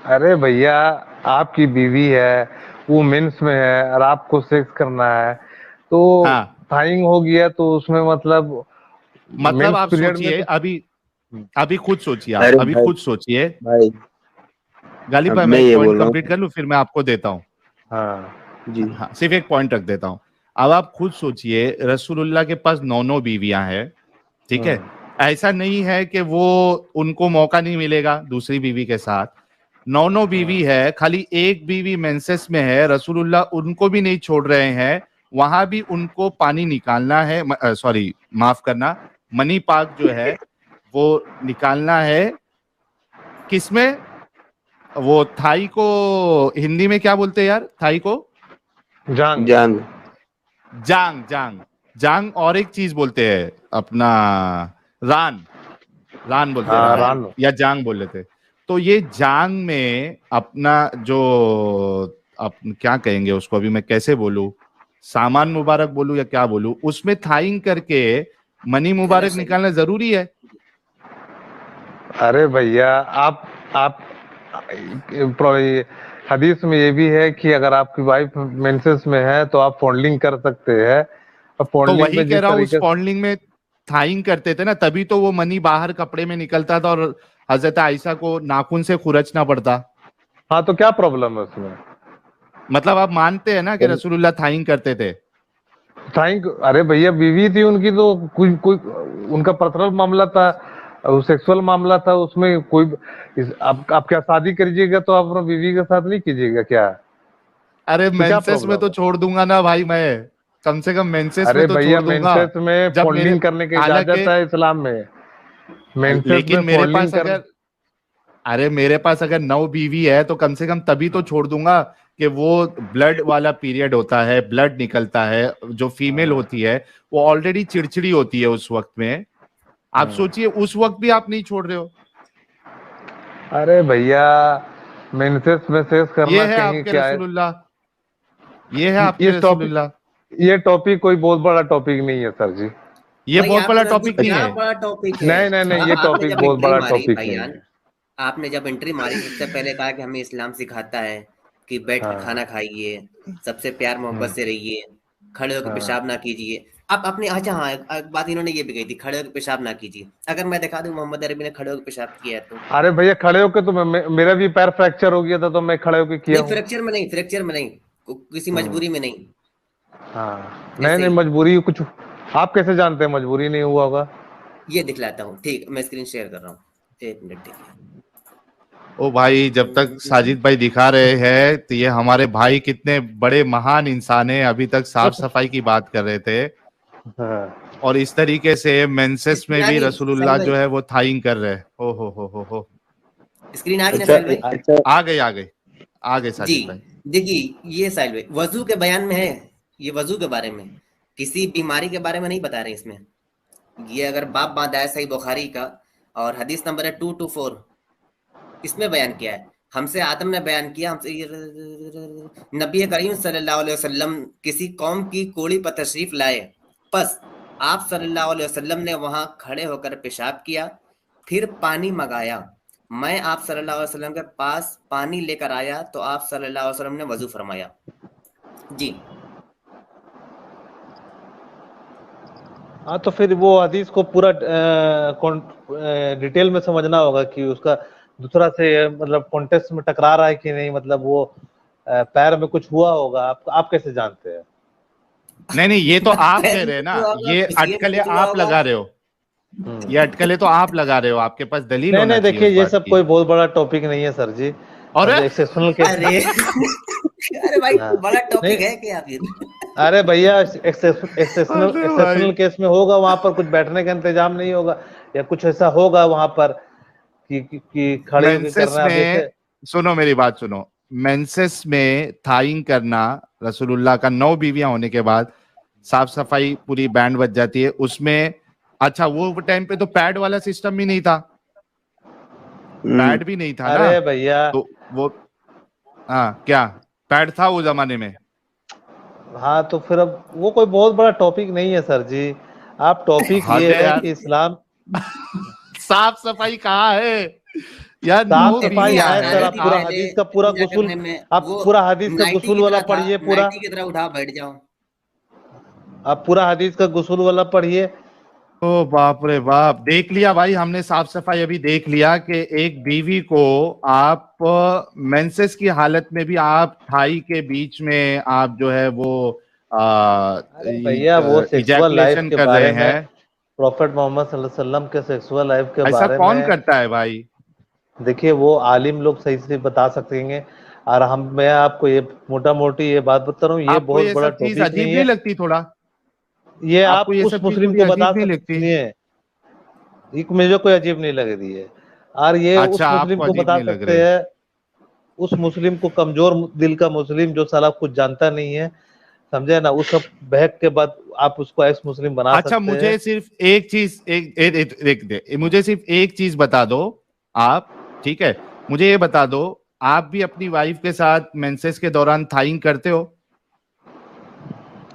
अरे भैया, आपकी बीवी है, वो मेंस में है और आपको सेक्स करना है, तो थाइंग हो गया तो उसमें मतलब आप सोचिए, अभी खुद सोचिए, आप अभी खुद सोचिए भाई। गालिब भाई, मैं एक पॉइंट कंप्लीट कर लूं फिर मैं आपको देता हूं। जी हाँ, सिर्फ एक पॉइंट रख देता हूं। अब आप खुद सोचिए, रसूलुल्लाह के पास 9 बीवियां हैं, ठीक है। ऐसा नहीं है कि वो उनको मौका नहीं मिलेगा दूसरी बीवी के साथ, 9 बीवी है, खाली एक बीवी मेंसेस में है, रसूलुल्लाह उनको भी नहीं छोड़ रहे हैं, वहां भी उनको पानी निकालना है, सॉरी माफ करना, मनी पाक जो है वो निकालना है। किसमें? वो थाई को हिंदी में क्या बोलते हैं यार, थाई को? जांग जांग जांग जांग और एक चीज बोलते हैं अपना, रान बोलते हैं, रान या जांग बोल लेते। तो ये जांग में अपना जो क्या कहेंगे उसको, अभी मैं कैसे बोलूं, सामान मुबारक बोलूं या क्या बोलूं, उसमें थाइंग करके मनी मुबारक निकालना जरूरी है। अरे भैया, आप हदीस में ये भी है कि अगर आपकी वाइफ मेंसेस में है तो आप फॉन्डलिंग कर सकते हैं। तो वही कह रहा हूँ, उस फॉन्डलिंग में थाइंग करते थे ना, तभी तो वो मनी बाहर कपड़े में निकलता था और हजरत आयशा को नाखून से खुरचना पड़ता। हाँ, तो क्या प्रॉब्लम है उसमें? मतलब आप मानते हैं ना कि रसूलुल्लाह थाइंग करते थे? थाइंग, अरे भैया, बीवी थी उनकी, तो कोई उनका पर्सनल मामला था, सेक्सुअल मामला था, उसमें कोई आप क्या शादी करिएगा तो आप अपना बीवी के साथ नहीं कीजिएगा क्या? अरे मेंसेस में तो छोड़ दूंगा ना भाई, मैं कम से कम मेंसेस में तो छोड़ दूंगा। मेंसेस में फॉन्डलिंग करने की इजाजत है इस्लाम में। लेकिन मेरे पास मेरे पास अगर 9 बीवी है तो कम से कम तभी तो छोड़ दूंगा कि वो ब्लड वाला पीरियड होता है, ब्लड निकलता है, जो फीमेल होती है वो ऑलरेडी चिड़चिड़ी होती है उस वक्त में। आप सोचिए, उस वक्त भी आप नहीं छोड़ रहे हो। अरे भैया, मेंसेस में सेक्स करना ये है आपके रसूलुल्लाह, ये है आपके रसूलुल्लाह। ये टॉपिक कोई बहुत बड़ा टॉपिक नहीं है सर जी, ये बहुत बड़ा टॉपिक नहीं है। नहीं, ये टॉपिक बहुत बड़ा टॉपिक नहीं है। आपने जब एंट्री मारी, सबसे पहले कहा कि हमें इस्लाम सिखाता है कि बैठ कर खाना खाइए, सबसे प्यार मोहब्बत से रहिए, खड़े होकर पेशाब ना कीजिए। अब अपने अच्छा, हाँ, एक बात इन्होंने ये भी कही थी, खड़े होकर पेशाब ना कीजिए। अगर मैं दिखा दूं मोहम्मद अरबी ने खड़े होकर पेशाब किया है तो? अरे भैया, खड़े होकर तो मेरा भी पैर फ्रैक्चर हो गया था तो मैं खड़े होकर किया। फ्रैक्चर में नहीं, किसी मजबूरी में नहीं। हाँ, नहीं, मजबूरी कुछ, आप कैसे जानते हैं मजबूरी नहीं हुआ होगा? ये दिखलाता हूँ, ठीक, मैं स्क्रीन शेयर कर रहा हूँ, 1 मिनट देखिए। ओ भाई, जब तक साजिद भाई दिखा रहे हैं तो ये हमारे भाई कितने बड़े महान इंसान है, अभी तक साफ सफाई की बात कर रहे थे। और इस तरीके से मेंसेस में भी रसूलुल्लाह जो है वो थाइंग कर रहे हैं। हो स्क्रीन आ गई ना साहिल भाई? आ गए साजिद भाई। देखिए, ये साहिल भाई वजू के बयान में है, ये वजू के बारे में, किसी बीमारी के बारे में नहीं बता रहे इसमें। ये अगर बाप बांधा है सही बुखारी का, और हदीस नंबर है 224, इसमें बयान किया है हमसे आदम ने बयान किया, हमसे नबी करीम सल्लल्लाहु अलैहि वसल्लम किसी कौम की कोड़ी पर तशरीफ लाए, बस आप सल्लल्लाहु अलैहि वसल्लम ने वहां खड़े होकर पेशाब किया, फिर पानी मंगाया, मैं आप सल्लल्लाहु अलैहि वसल्लम के पास पानी लेकर आया तो आप सल्लल्लाहु अलैहि वसल्लम ने वजू फरमाया। जी हाँ, तो फिर वो हदीस को पूरा डिटेल में समझना होगा कि उसका दूसरा से मतलब कॉन्टेक्स्ट में टकरा रहा है कि नहीं, मतलब वो पैर में कुछ हुआ होगा, आप कैसे जानते हैं? नहीं, ये तो आप कह रहे हैं ना, ये अटकलें आप लगा रहे हो, ये अटकलें तो आप लगा रहे हो, आपके पास दलील होना नहीं, चाहिए देखिए उस ये बात सब की। कोई बहुत बड़ा टॉपिक नहीं है सर जी, और एक्सेप्शनल केस। अरे भाई हाँ, बड़ा टॉपिक नहीं, है क्या फिर? अरे भैया अरे एक्सेप्शनल भाई, केस में होगा, वहां पर कुछ बैठने का इंतजाम नहीं होगा या कुछ ऐसा होगा वहां पर कि खड़े होके मेंसेस करना। अब में, जैसे सुनो मेरी बात सुनो, मेंसेस में थाइंग करना, रसूलुल्लाह का 9 बीवियां होने के बाद साफ सफाई पूरी बैंड बज जाती है उसमें। अच्छा, वो टाइम पे तो पैड वाला सिस्टम भी नहीं था, पैड भी नहीं था ना, अरे भैया, तो वो, हाँ क्या पैड था वो जमाने में? हाँ तो फिर अब वो कोई बहुत बड़ा टॉपिक नहीं है सर जी। आप टॉपिक हद ये है है यार, कि इस्लाम साफ सफाई कहाँ है यार? साफ 9 सफाई बीवियां है सर। हैं आप थी पूरा आप। पहले हदीस का पूरा पूजा गुसूल, करने में, आप वो पूरा हदीस का नाइटी गुसूल की वाला तरह था, पढ़िए पूरा, नाइटी की तरह उठा बैठ जाओ। आप पूरा हदीस का गुसूल वाला पढ़िए। ओ बाप रे बाप, देख लिया भाई हमने साफ सफाई, अभी देख लिया कि एक बीवी को आप मेंसेस की हालत में भी आप थाई के बीच में आप जो है वो अरे भैया, वो सेक्सुअल लाइफ इजैकुलेशन के कर रहे बारे में, हैं। प्रॉफेट मोहम्मद सल्लल्लाहु अलैहि वसल्लम के सेक्सुअल लाइफ के ऐसा बारे कौन में करता है भाई? देखिए वो आलिम लोग सही से बता सकेंगे। और मैं आपको ये मोटा मोटी ये बात बता रहा हूँ, ये आपको बहुत ये बड़ा सब चीज टॉपिक अजीब नहीं नहीं है। लगती थोड़ा? ये आपको आप ये उस सब चीज मुस्लिम थोड़ी को बता अजीब नहीं सकते, लगती? सुनिए, ये मुझे कोई अजीब नहीं लग रही है। और ये उस अच्छा, मुस्लिम आपको को अजीब बता नहीं लग सकते रहे? हैं, उस मुस्लिम को, कमजोर दिल का मुस्लिम जो साला कुछ जानता नहीं है, समझे ना, उस सब बहक के बाद आप उसको एक्स मुस्लिम बना अच्छा, सकते हैं। मुझे सिर्फ एक चीज, मुझे सिर्फ एक चीज बता दो आप, ठीक है? मुझे ये बता दो, आप भी अपनी वाइफ के साथ मेंसेस के दौरान थाइंग करते हो?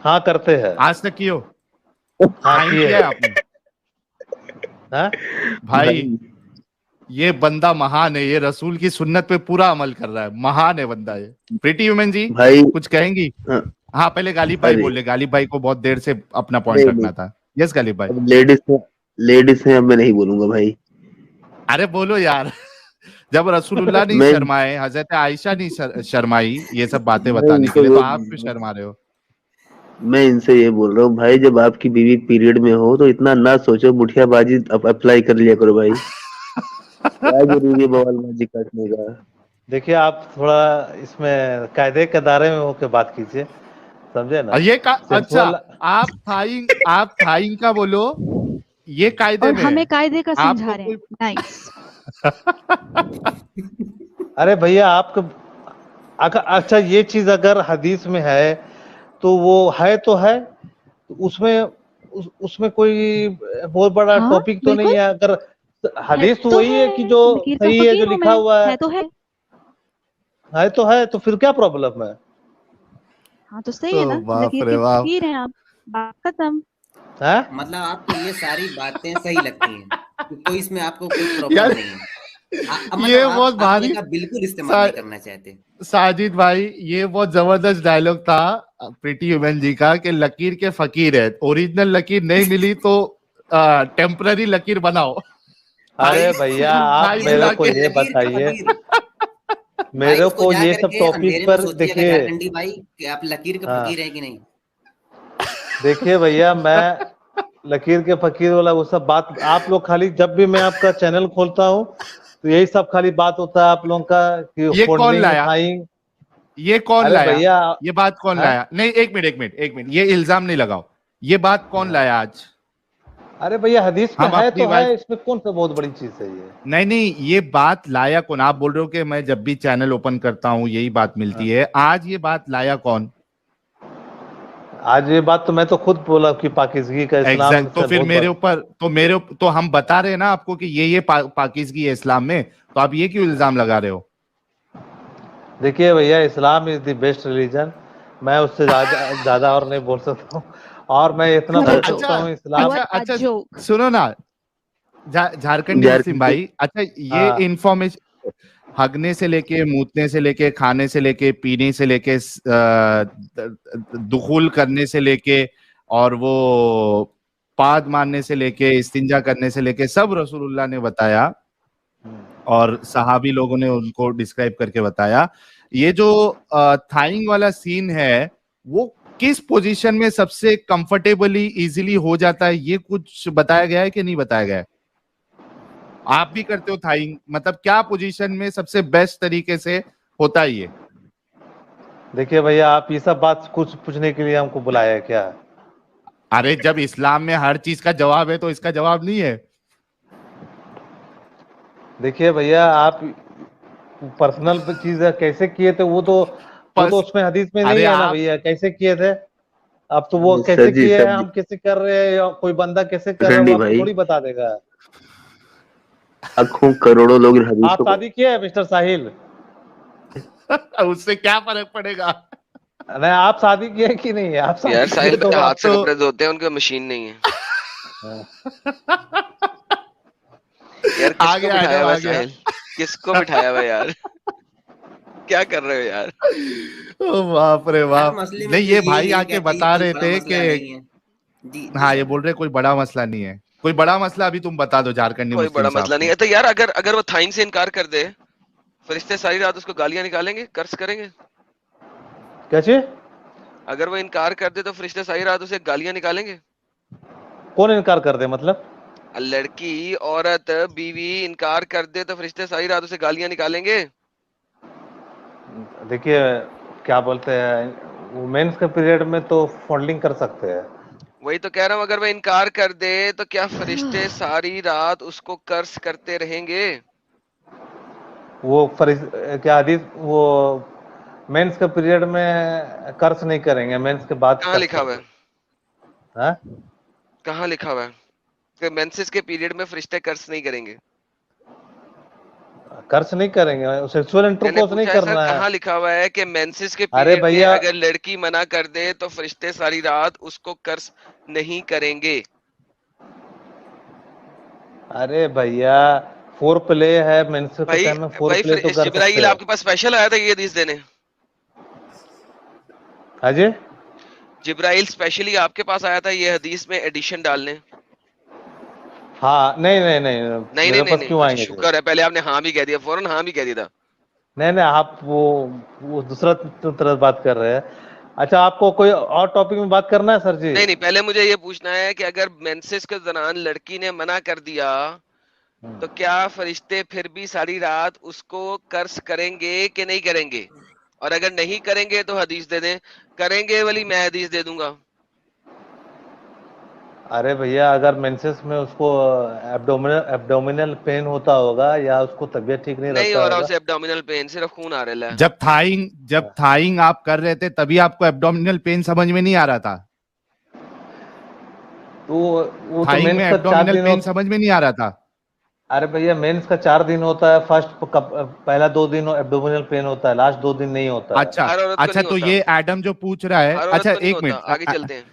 हाँ करते हैं। आज तक किए हो? हाँ थाइंग किए किया है हैं। आपने? हाँ भाई, भाई ये बंदा महान है, ये रसूल की सुन्नत पे पूरा अमल कर रहा है, महान है बंदा ये। प्रीटी वुमेन जी भाई कुछ कहेंगी? हाँ, हाँ, पहले गालिब भाई अरे बोल ले, गालिब भाई को बहुत देर से अपना पॉइंट नहीं नहीं, रखना था। यस गालिब भाई। अब लेडीज में अब मैं नहीं बोलूंगा भाई। अरे बोलो यार। जब रसूलुल्लाह नहीं मैं शर्माए, हजरत आयशा नहीं शर्माई ये सब बातें मैं बताने के इनसे लिए, तो ये आप बोल क्यों रहा हूँ शर्मा रहे हो? मैं इनसे ये बोल रहा हूँ भाई, जब आपकी बीवी पीरियड में हो तो इतना ना सोचो, मुठियाबाजी अप्लाई कर लिया करो भाई। क्या जरूरी है बवालबाजी काटने का? देखिए, आप थोड़ा इसमें कायदे के दायरे में होकर बात कीजिए, समझे ना। अच्छा, सेक्सुअल, आप थाइंग का बोलो, ये कायदे और में हमें है। कायदे का आपको समझा रहे हैं। कोई नाइस। अरे भैया आपको अच्छा, ये चीज अगर हदीस में है तो वो है तो है, उसमें उसमें कोई बहुत बड़ा हाँ टॉपिक तो नहीं बिल्कुल है। अगर है हदीस तो तो वही है कि जो लकीर का सही है, फकीर जो हूँ लिखा मैं, हुआ है तो है। है तो है, तो फिर क्या प्रॉब्लम है? हाँ तो सही है ना, बाप लकीर रे के बाप। फकीर हैं आप, बात खत्म। है मतलब आपको ये सारी बातें सही लगती हैं, तो कोई इसमें आपको कोई प्रॉब्लम यार, नहीं है। ये मतलब आप बहुत अक्ल भारी, का बिल्कुल इस्तेमाल नहीं करना चाहते। साजिद भाई, ये बहुत जबरदस्त डायलॉग था प्रीटी वुमेन जी का कि लकीर के फकीर है, ओरिजिनल लकीर नहीं मिली तो टेम्पररी लकीर बनाओ। अरे थाई भैया, आप थाई मेरे मिला को के। ये लकीर के बताइए, फकीर भाई, मेरे उसको को जा ये सब करके टॉपिक अंधेरे में पर सोचिएगा देखिए। झारखंडी भाई कि आप लकीर के हाँ फकीर है कि नहीं। देखिए भैया, मैं लकीर के फकीर वाला वो सब बात, आप लोग खाली जब भी मैं आपका चैनल खोलता हूँ तो यही सब खाली बात होता है आप लोगों का कि ये कौन होल्डिंग लाया? थाइंग। ये कौन अरे लाया? भैया, ये बात कौन हाँ? लाया? नहीं, एक मिनट, ये इल्जाम नहीं लगाओ, ये बात कौन लाया आज? अरे भैया, हदीस में हम है अपनी तो वाइफ, है, इसमें कौन सा बहुत बड़ी चीज है ये? नहीं, ये बात लाया कौन? आप बोल रहे हो कि मैं जब भी चैनल ओपन करता हूं यही बात मिलती है, आज ये बात लाया कौन? आज ये बात तो मैं तो खुद बोला कि पाकिज़गी का इस्लाम एग्जैक्ट, तो से फिर बहुत मेरे बड़ा। ऊपर, तो हम बता रहे हैं ना आपको कि ये पाकिज़गी है इस्लाम में, तो आप ये क्यों इल्जाम लगा रहे हो? देखिए भैया, Islam is the best religion. मैं उससे ज्यादा और नहीं बोल सकता हूँ। और मैं इतना बोल What सकता हूँ, joke? इस्लाम What a अच्छा joke. सुनो ना, झारखंडी मुस्लिम झारखंड के भाई, अच्छा ये हाँ इंफॉर्मेशन हगने से लेके, मूतने से लेके, खाने से लेके, पीने से लेके, दुखूल करने से लेके, और वो पाद मारने से लेके, इस्तिंजा करने से लेके, सब रसूलुल्लाह ने बताया और सहाबी लोगों ने उनको डिस्क्राइब करके बताया। ये जो थाइंग वाला सीन है, वो किस पोजीशन में सबसे कंफर्टेबली इजीली हो जाता है, ये कुछ बताया गया है कि नहीं बताया गया है? आप भी करते हो थाइंग, मतलब क्या पोजीशन में सबसे बेस्ट तरीके से होता है ये? देखिए भैया, आप ये सब बात कुछ पूछने के लिए हमको बुलाया है क्या? अरे जब इस्लाम में हर चीज का जवाब है तो इसका जवाब नहीं है? देखिए भैया, आप पर्सनल चीज है, कैसे किए थे वो तो बस उसमें हदीस में नहीं अरे है ना आप, भैया, कैसे किए थे। अब तो वो सर कैसे जी, किए सर हैं, जी, हम कैसे कर रहे हैं, या कोई बंदा कैसे कर रहा है, वो रंडी आपको भाई, थोड़ी बता देगा। लाखों करोड़ों लोग इन आप हदीसों को शादी किए हैं मिस्टर साहिल? उससे क्या फर्क पड़ेगा? नहीं, आप शादी किए कि नहीं है? आप यार शादी किए साहिल तो भाई हाथ आप से तो कपड़े धोते हैं, उनका मशीन नहीं है। यार आ किसको गया बिठाया एडम, हुआ आ है गया। साहिल? किसको बिठाया हुआ है यार? क्या कर रहे हो यार? ओ बाप रे यार बाप। मसले में नहीं, तो ये ये भाई है आके कहते हैं बता कोई रहे बड़ा थे मसला नहीं कि, है। जी जी हाँ ये सर। बोल रहे कोई बड़ा मसला नहीं है, कोई बड़ा मसला अभी तुम बता दो झारखंडी कोई मुस्लिम बड़ा साहब मसला नहीं को। है। तो यार अगर अगर वो थाइन से इनकार कर दे, फरिश्ते सारी रात उसको गालियां निकालेंगे, कर्ज करेंगे? क्या चीज? अगर वो इनकार कर दे तो फरिश्ते सारी रात उसे गालियां निकालेंगे? कौन इनकार कर दे मतलब? लड़की, औरत, बीवी इनकार कर दे तो फरिश्ते सारी रात उसे गालियां निकालेंगे? देखिए, क्या बोलते हैं, वुमेन्स के पीरियड में तो फॉन्डिंग कर सकते हैं। वही तो कह रहा हूँ, अगर वो इनकार कर दे तो क्या फरिश्ते सारी रात उसको कर्ज करते रहेंगे? वो क्या हदीस, वो मेंस के पीरियड में कर्ज नहीं करेंगे, मेंस के बाद कहाँ कर्ज लिखा हुआ करते है? हैं। हाँ? कहाँ लिखा हुआ है कि मेंसेस के पीरियड में फरिश्ते कर्ज नहीं करेंगे? कर्ज नहीं करेंगे, सेक्सुअल मैंने इंटरकोर्स नहीं पूछा है सर, करना है। कहाँ लिखा हुआ है कि मेंसेस के अरे पीरियड में भैया, अगर लड़की मना कर दे तो फरिश्ते सारी रात उसको कर्ज नहीं करेंगे? अरे भैया, फोर प्ले है, मेंस के भाई टाइम में फोर भाई प्ले तो कर सकते जिब्राइल हैं। आपके पास स्पेशल आया था ये हदीस देने? हाँ जी। जिब्राइल स्पेशली आपके पास आया था ये हदीस में एडिशन डालने? हाँ, नहीं नहीं नहीं, नहीं नहीं मेरे नहीं पास नहीं, क्यों अच्छा आएंगे जी? शुक्र है, पहले आपने हाँ भी कह दिया, फौरन हाँ भी कह दिया था। नहीं नहीं, आप वो दूसरा तरह बात कर रहे हैं। अच्छा, आपको कोई और टॉपिक में बात करना है सर जी? नहीं नहीं, पहले मुझे ये पूछना है कि अगर मेंसेस के दौरान लड़की ने मना कर दिया तो क्या फरिश्ते फिर भी सारी रात उसको कर्ज करेंगे कि नहीं करेंगे? और अगर नहीं करेंगे तो हदीस दे दें, करेंगे वाली मैं हदीस दे दूंगा। अरे भैया, अगर मेंसेस में उसको एब्डोमिनल पेन होता होगा, या उसको तबीयत ठीक नहीं नहीं रहता हो रहा होगा। उसे एब्डोमिनल पेन, सिर्फ खून आ रहा है। जब थाइंग आप कर रहे थे तभी आपको एब्डोमिनल पेन समझ में नहीं आ रहा था? तो वो तो थाइंग में मेंस का 4 एब्डोमिनल दिन पेन समझ में नहीं आ रहा था? अरे भैया, मेंस का 4 दिन होता है। पहला 2 दिन एब्डोमिनल पेन होता है, लास्ट 2 दिन नहीं होता है। अच्छा हर औरत को अच्छा, नहीं तो होता, ये एडम जो पूछ रहा है, हर औरत अच्छा को नहीं एक होता। मिनट आगे चलते हैं।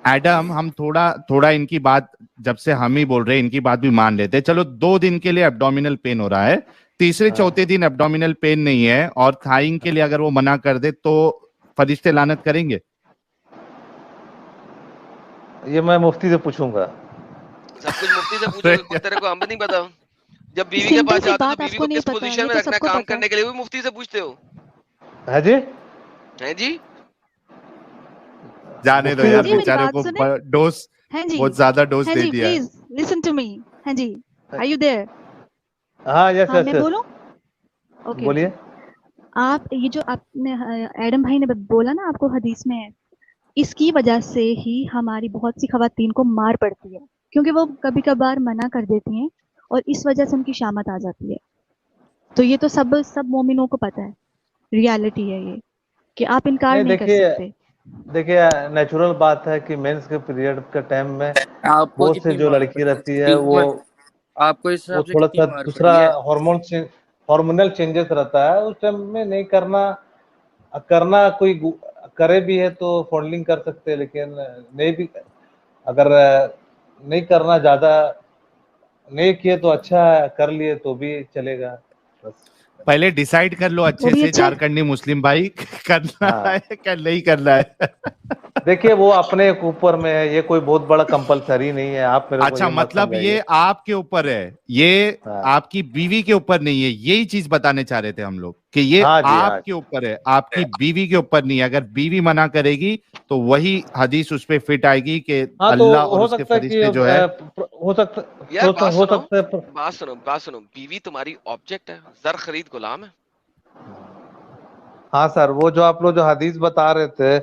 एडम, हम थोड़ा थोड़ा इनकी बात, जब से हम ही बोल रहे हैं इनकी बात भी मान लेते हैं। चलो 2 दिन के लिए एब्डोमिनल पेन हो रहा है, तीसरे हाँ। चौथे दिन एब्डोमिनल पेन नहीं है, और थाइंग के लिए अगर वो मना कर दे तो फरिश्ते लानत करेंगे? ये मैं मुफ्ती से पूछूंगा। सब कुछ मुफ्ती से पूछोगे, खुद तेरे को हम भी नहीं पता? जब बीवी के सिंपल पास सी जाते हो तो बात बीवी आपको को नहीं किस पता, पोजीशन ये में तो रखना है सबको काम पता है। करने के लिए, वो भी मुफ्ती से पूछते हो? है जी? हैं जी? जाने दो मुफ्ती यार, से जी मेरी बेचारे बात को सुने। डोज, हाँ जी, बहुत ज्यादा डोज हाँ दे जी, दिया है। Please listen to me. हाँ जी, आर यू देयर? हाँ, यस हाँ यस मैं यस, बोलूं? ओके बोलिए। ओके। आप ये जो आपने एडम भाई ने बोला ना, आपको हदीस में है, इसकी वजह से ही हमारी बहुत सी खवातीन को मार पड़ती है, क्योंकि वो कभी कभार मना कर देती हैं और इस वजह से उनकी शामत आ जाती है। तो ये तो सब सब मोमिनों को पता है, रियलिटी है ये, कि आप इनकार नहीं, नहीं कर देखिए सकते। देखिए, नेचुरल बात है कि मेंस के पीरियड के टाइम में आपको बहुत से कितनी जो मार लड़की पड़ी रहती है, एक मिनट, आपको इस वो हिसाब से थोड़ा कितनी सा मार दूसरा पड़ी है? हार्मोनल चेंजेस रहता है, उस टाइम में नहीं करना, करना कोई करे भी है तो फॉन्डलिंग कर सकते हैं, लेकिन नहीं भी अगर नहीं करना, ज्यादा नहीं किए तो अच्छा है, कर लिए तो भी चलेगा। बस पहले डिसाइड कर लो वो अच्छे भी से अच्छा है। झारखंडी मुस्लिम भाई, करना हाँ है क्या नहीं करना है। देखिए वो अपने ऊपर में है, ये कोई बहुत बड़ा कंपलसरी नहीं है, आप मेरे को अच्छा, ये मत मतलब ये समझाइए। आपके ऊपर है, ये हाँ आपकी बीवी के ऊपर नहीं है, यही चीज बताने चाह रहे थे हम लोग कि ये हाँ जी, हाँ आपके ऊपर है, आपकी बीवी के ऊपर नहीं है। अगर बीवी मना करेगी तो वही हदीस उस पे फिट आएगी कि हाँ तो अल्लाह और हो उसके सकता है कि फरिश्ते जो है। हो सकता यार बात हो सुनो, सकता है। बात सुनो, बीवी तुम्हारी ऑब्जेक्ट है, जर खरीद गुलाम है। हाँ सर, वो जो आप लोग जो हदीस बता रहे थे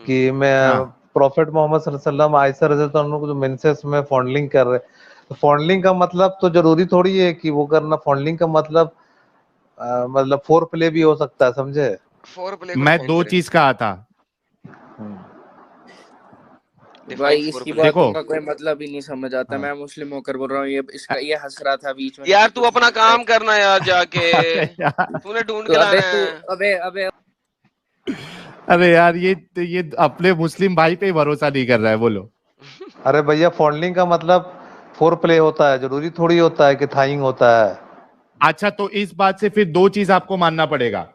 कि मैं हाँ प्रॉफिट मोहम्मद सल्लल्लाहु अलैहि वसल्लम आयशा रज़ियल्लाहु अन्हा को जो मेंसेस में फॉन्डलिंग कर रहे, तो फॉन्डलिंग का मतलब तो जरूरी थोड़ी है कि वो करना। फॉन्डलिंग का मतलब फोर प्ले भी हो सकता है, समझे। फोर प्ले को मैं डिफाइन दो करें, चीज कहा था। डिफाइन भाई फोर इसकी प्ले। देखो बातों का कोई मतलब ही नहीं समझ आता। हाँ मैं मुस्लिम होकर बोल रहा हूँ, ये हंस रहा था बीच में, यार किसी तू को अपना समझ काम करना यार जाके, अरे यार, तूने ढूंढ तो के अबे लाना तू, है। अबे अबे अरे यार, ये अपने मुस्लिम भाई पे ही भरोसा नहीं कर रहा है, बोलो। अरे भैया, फॉन्डलिंग का मतलब फोर प्ले होता है, जरूरी थोड़ी होता है कि थाइंग होता है। अच्छा, तो इस बात से फिर दो चीज आपको मानना पड़ेगा।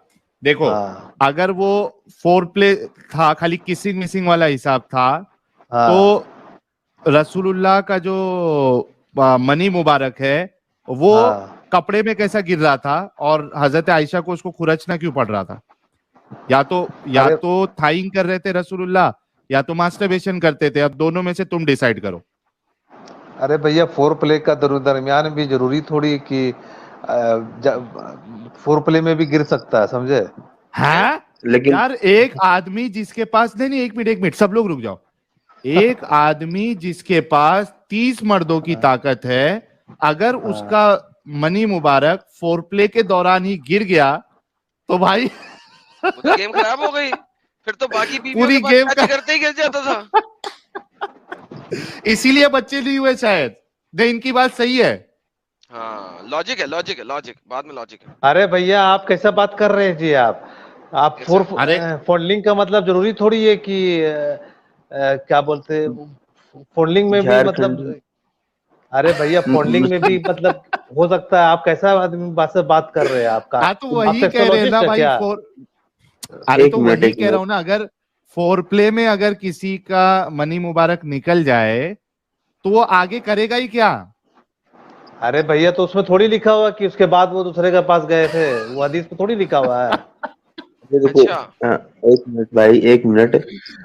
देखो, हाँ अगर वो फोर प्ले था, खाली किसिंग मिसिंग वाला हिसाब था, तो हाँ रसूलुल्लाह का जो मनी मुबारक है वो हाँ। कपड़े में कैसा गिर रहा था, और हजरत आयशा को उसको खुरचना क्यों पड़ रहा था? या अरे तो थाइंग कर रहे थे रसूलुल्लाह, या तो मास्टरबेशन करते थे। अब दोनों में से तुम डिसाइड करो। अरे भैया, फोर प्ले का दरमियान भी जरूरी थोड़ी कि फोर प्ले में भी गिर सकता है, समझे। हैं? है लेकिन यार, एक आदमी जिसके पास, नहीं नहीं, एक मिनट, सब लोग रुक जाओ। एक आदमी जिसके पास 30 मर्दों की ताकत है, अगर हाँ। उसका मनी मुबारक फोर प्ले के दौरान ही गिर गया तो भाई वो तो गेम खराब हो गई, फिर तो बाकी बीवियों के पूरी पास गेम शादी करते ही गिर जाता था। इसीलिए बच्चे नहीं हुए शायद। नहीं, इनकी बात सही है। हाँ लॉजिक है, लॉजिक है, लॉजिक बाद में लॉजिक है। अरे भैया, आप कैसा बात कर रहे हैं जी आप कैसा? अरे फॉन्डलिंग का मतलब जरूरी थोड़ी है कि क्या बोलते हैं, फॉन्डलिंग में भी मतलब। झारखंड अरे भैया, फॉन्डलिंग में भी मुस्लिम मतलब हो सकता है। आप कैसा आदमी बात कर रहे हैं, हाँ, तो आप वही कह रहे हैं ना सेक्सोलॉजिस्ट है भाई, क्या। अरे एक तो मिनट, वही एक कह रहा मिनट। हूं ना, अगर फोर प्ले में अगर किसी का मनी मुबारक निकल जाए तो वो आगे करेगा ही क्या? अरे भैया, तो उसमें थोड़ी लिखा हुआ कि उसके बाद वो दूसरे के पास गए थे, वो हदीस में थोड़ी लिखा हुआ है। ये देखो, अच्छा हाँ, एक मिनट भाई, एक मिनट।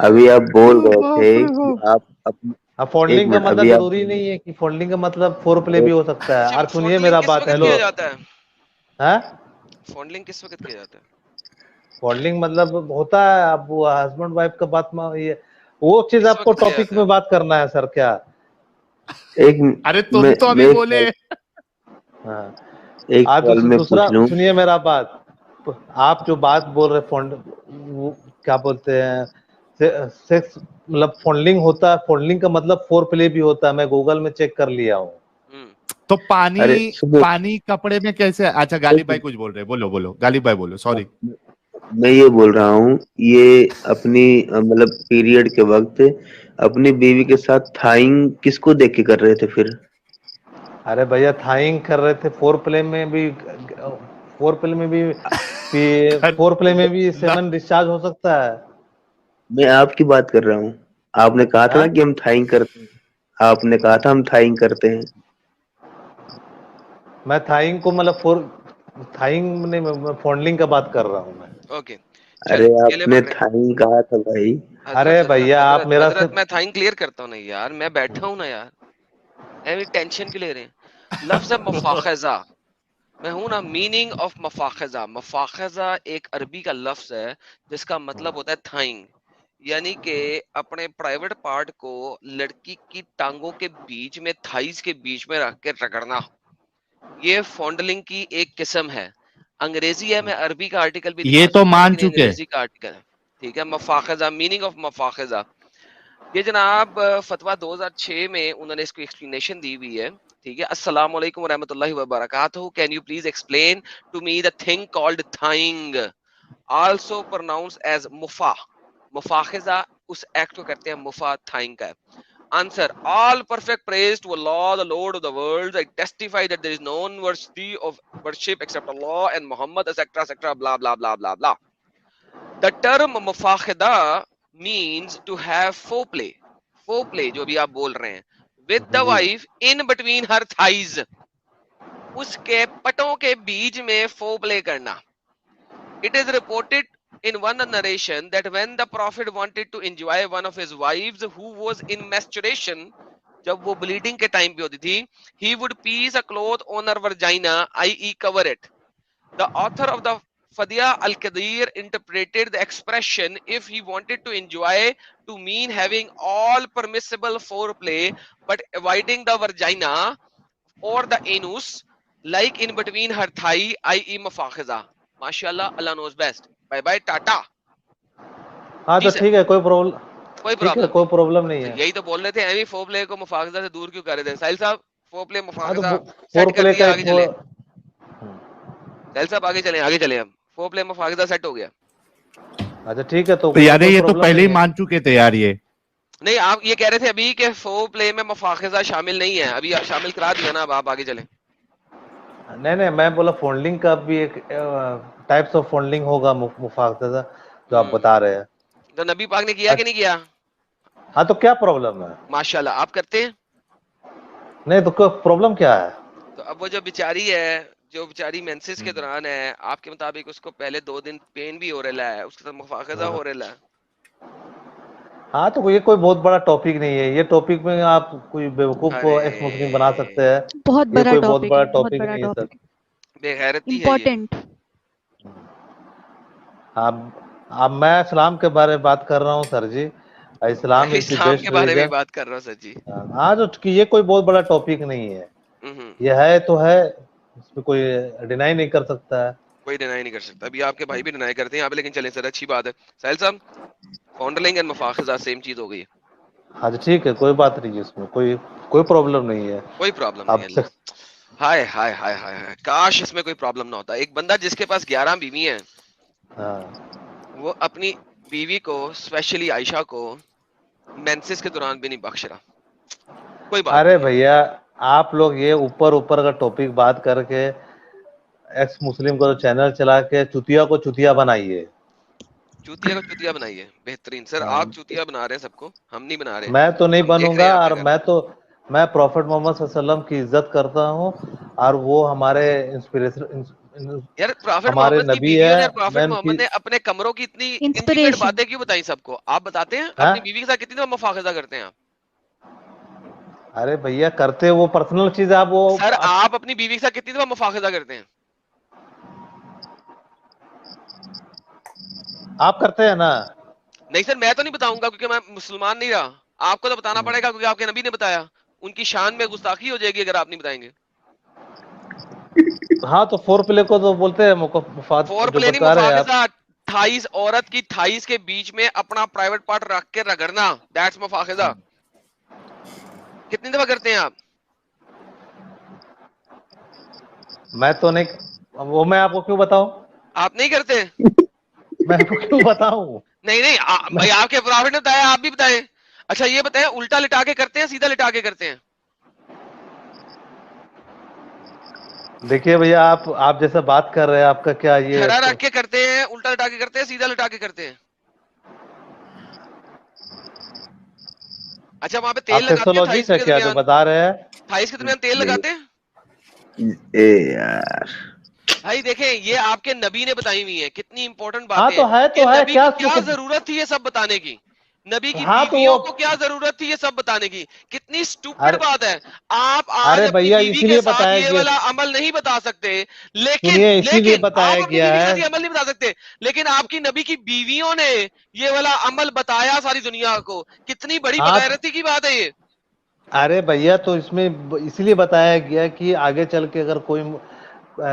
अभी आप बोल रहे बाप थे रे कि बाप। आप अपनी, अब एक फॉन्डलिंग का मिनट, मतलब अभी आप जरूरी नहीं है कि फॉन्डलिंग का मतलब फोर प्ले भी एक, हो सकता है। अच्छा, और सुनिए फॉन्डलिंग मेरा किस बात, वक्त हेलो। किया जाता है? है फॉन्डलिंग किस वक्त किया जाता है? फॉन्डलिंग मतलब होता है, अब वो हस्बैंड वाइफ का बात में ये वो चीज किस आपको वक्त किया टॉपिक जाता में है? बात करना है सर क्या। एक अरे तुम तो मैं अभी एक बोले। हाँ। एक आज सवाल में दूसरा पूछ लूं। सुनिए मेरा बात। आप जो बात बोल रहे फॉन्ड, वो क्या बोलते हैं, सेक्स मतलब फॉन्डलिंग होता है। फॉन्डलिंग का मतलब फोर प्ले भी होता है, मैं गूगल में चेक कर लिया हूँ। हम्म, तो पानी, अरे सुनो, पानी कपड़े में कैसे? अच्छा, एक गालिब भाई मिनट, कुछ बोल रहे हैं, बोलो बोलो, गालिब भाई बोलो, सॉरी। मैं ये बोल रहा हूँ, ये अपनी मतलब पीरियड के वक्त अपनी बीवी के साथ थाइंग किसको देख के कर रहे थे फिर? अरे भैया, थाइंग कर रहे थे, फोर प्ले में भी फोर प्ले में भी ना, सेवन डिस्चार्ज हो सकता है। मैं आपकी बात कर रहा हूँ। आपने कहा था ना हाँ? कि हम थाइंग करते हैं। आपने कहा था हम थाइंग करते हैं। मैं थाइंग को मतलब थाइंग नहीं, मैं फॉन्डलिंग का बात कर रहा हूँ मैं। ओके चल, अरे ये ले आपने पकड़ रहे। थाइंग कहा था भाई। हजरत अरे हजरत भैया, आप हजरत मेरा से हजरत मैं थाइंग क्लियर करता हूँ ना यार, मैं बैठा हूँ ना यार, ऐਵੇਂ टेंशन क्यों ले रहे हैं? लफ्ज है मफाखजा, मैं हूं ना। मीनिंग ऑफ मफाखजा, मफाखजा एक अरबी का लफ्ज है जिसका मतलब होता है थाइंग, यानी कि अपने प्राइवेट पार्ट को लड़की की टांगों के बीच में, थाइज के बीच में रख के रगड़ना, ये फॉन्डलिंग की एक किस्म है। अंग्रेजी है, मैं अरबी का आर्टिकल भी ये दिखा तो सकता हूँ, मान लेकिन चुके। अंग्रेजी का आर्टिकल है। ठीक है, मफाखजा, मीनिंग ऑफ मफाखजा, ये जनाब फतवा 2006 में उन्होंने इसको एक्सप्लेनेशन दी हुई है। ठीक है, अस्सलाम वालेकुम व रहमतुल्लाहि व बरकातहू, can you please explain to me the thing called thing, also pronounce as मुफा, मुफाखिजा उस एक्ट को करते हैं मुफा थाइंग का। Answer: all perfect praise to Allah, the Lord of the worlds. I testify that there is no one worthy of worship except Allah and Muhammad, etc., etc., blah blah blah blah blah. The term mufakhida means to have foreplay. Foreplay जो भी आप बोल रहे हैं, with the wife in between her thighs. उसके पटों के बीच में foreplay करना. It is reported in one narration that when the Prophet wanted to enjoy one of his wives who was in menstruation, जब वो bleeding के time पे होती थी, he would piece a cloth on her vagina, i.e. cover it. The author of the Fadhia al-Qadir interpreted the expression if he wanted to enjoy to mean having all permissible foreplay but avoiding the vagina or the anus, like in between her thigh, i.e. mafakhiza. Mashallah, Allah knows best. Bye bye tata. हाँ तो ठीक है, कोई प्रॉब्लम, कोई प्रॉब्लम नहीं है। यही तो बोल रहे थे, एमी फोरप्ले को मुफाखिजा से दूर क्यों कर रहे थे साहिल साहब? फोरप्ले मुफाखिजा सेट कर दिया, आगे चले साहिल साहब, आगे चले हम। फोरप्ले मुफाखिजा सेट हो गया। अच्छा ठीक है, तो यार ये तो पहले ही मान चुके थे यार। ये नहीं, आप ये कह रहे थे अभी कि फोरप्ले में मुफाखिजा शामिल नहीं है, अभी शामिल करा दिया ना, अब आप आगे चले। नहीं, मैं बोला फॉन्डलिंग का भी एक टाइप्स ऑफ फॉन्डलिंग होगा मुफाखिजा जो आप बता रहे हैं। तो नबी पाक ने किया कि नहीं किया? हाँ, तो क्या प्रॉब्लम है? माशाल्लाह, आप करते हैं? नहीं तो क्या प्रॉब्लम क्या है? तो अब वो जो बेचारी है, जो बेचारी मेंसेस के दौरान है, आपके मुताबिक उसको पहले 2 दिन पेन भी हो रहा है, उसके साथ मुफाखिजा हो रहा है। हाँ तो ये कोई बहुत बड़ा टॉपिक नहीं है। ये टॉपिक में आप कोई बेवकूफ को एक्स मुस्लिम बना सकते हैं। बहुत बड़ा टॉपिक नहीं है सर, बेगैरती है इम्पोर्टेंट। अब मैं इस्लाम के बारे में बात कर रहा हूँ सर जी। इस्लाम के बारे में बात कर रहा हूँ सर जी। हाँ, तो ये कोई बहुत बड़ा टॉपिक नहीं है। ये है तो है, इसमें कोई डिनाई नहीं कर सकता है, कोई डिनाई नहीं कर सकता। अभी आपके भाई भी डिनाई करते हैं यहाँ पे, लेकिन चले सर, अच्छी बात है। साहिल साहब, फॉन्डलिंग एंड मुफाखिजा सेम चीज हो गई है। हाँ जी ठीक है, कोई बात नहीं है, इसमें कोई प्रॉब्लम नहीं है, कोई प्रॉब्लम नहीं है। हाय हाय हाय हाय, काश इसमें कोई प्रॉब्लम ना होता। एक बंदा जिसके पास 11 बीवी हैं, वो अपनी बीवी को, स्पेशली आयशा को, मेंसेस के दौरान भी नहीं बख्श रहा। कोई बात। अरे भैया, आप लोग ये ऊपर का टॉपिक बात करके एक्स मुस्लिम को चैनल चला के चुतिया को चुतिया बनाइए। चुतिया बनाइए, बेहतरीन सर। आप चुतिया बना रहे हैं सबको, हम नहीं बना रहे। मैं तो नहीं बनूंगा, और मैं प्रॉफेट मोहम्मद सल्लल्लाहु अलैहि वसल्लम की इज्जत करता हूँ, और वो हमारे इंस्पिरेशन, यार प्रॉफेट हमारे मोहम्मद नबी है। प्रॉफेट मोहम्मद ने अपने कमरों की इतनी इंटीमेट बातें क्यों बताई सबको? आप बताते हैं अपनी बीवी के साथ कितनी दफा मुफाखिजा करते हैं आप? अरे भैया, करते वो पर्सनल चीज है। सर, आप अपनी बीवी के साथ कितनी दफा मुफाखिजा करते हैं? आप करते हैं ना? नहीं सर, मैं तो नहीं बताऊंगा, क्योंकि मैं मुसलमान नहीं रहा। आपको तो बताना पड़ेगा, क्योंकि आपके नबी ने बताया। उनकी शान में गुस्ताखी हो जाएगी अगर आप नहीं बताएंगे। हाँ, तो फोरप्ले को तो बोलते हैं फोरप्ले नहीं, मुफाखिजा। थाइस, औरत की थाइस के बीच में अपना प्राइवेट पार्ट रख के रगड़ना, दैट्स मुफाखिजा। कितनी दफा करते हैं आप? मैं तो नहीं, वो मैं आपको क्यों बताऊं? आप नहीं करते? मैं आपको क्यों बताऊं? नहीं, भाई आपके प्रॉफिट ने बताया, आप भी बताएं। अच्छा ये बताएं, उल्टा लिटा के करते हैं, सीधा लिटा के करते हैं? देखिए भैया, आप जैसा बात कर रहे हैं, आपका क्या ये खड़ा रख के करते हैं, उल्टा लिटा के करते हैं, सीधा लिटा के करते हैं? अच्छा, वहां पे तेल लगाते हैं थाइस के क्या जो बता रहे हैं? थाइस के दरमियान तेल लगाते हैं? यार भाई देखें, ये आपके नबी ने बताई हुई है, कितनी इंपॉर्टेंट बात है। तो है क्या जरूरत थी ये सब बताने की? नबी की बीवियों को क्या जरूरत थी ये सब बताने की? कितनी स्टूपिड बात है। आप आज अपनी बीवी के साथ ये वाला अमल नहीं बता सकते, लेकिन बताया गया है, अमल नहीं बता सकते, लेकिन आपकी नबी की बीवियों ने ये वाला अमल बताया सारी दुनिया को। कितनी बड़ी बगैरती की बात है ये। अरे भैया, तो इसमें इसलिए बताया गया कि आगे चल के अगर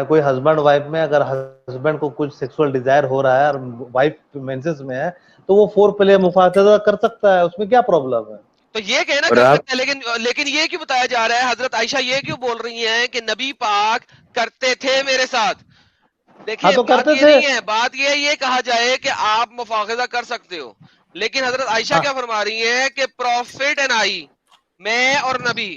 कोई हस्बैंड वाइफ में, अगर हस्बैंड को कुछ सेक्सुअल डिजायर हो रहा है और वाइफ मेंसेस में है, तो वो फोरप्ले मुफाखिजा कर सकता है, उसमें क्या प्रॉब्लम है? तो ये कहना और कर आप सकते हैं, लेकिन ये क्यों बताया जा रहा है, हजरत आयशा ये क्यों बोल रही हैं कि नबी पाक करते थे मेरे साथ? हाँ देखिए तो बात करते ये थे। नहीं है, बात ये कहा जाए कि आप मुफाखजा कर सकते हो, लेकिन हजरत आयशा हाँ। क्या फरमा रही है कि प्रॉफिट एंड आई, मैं और नबी।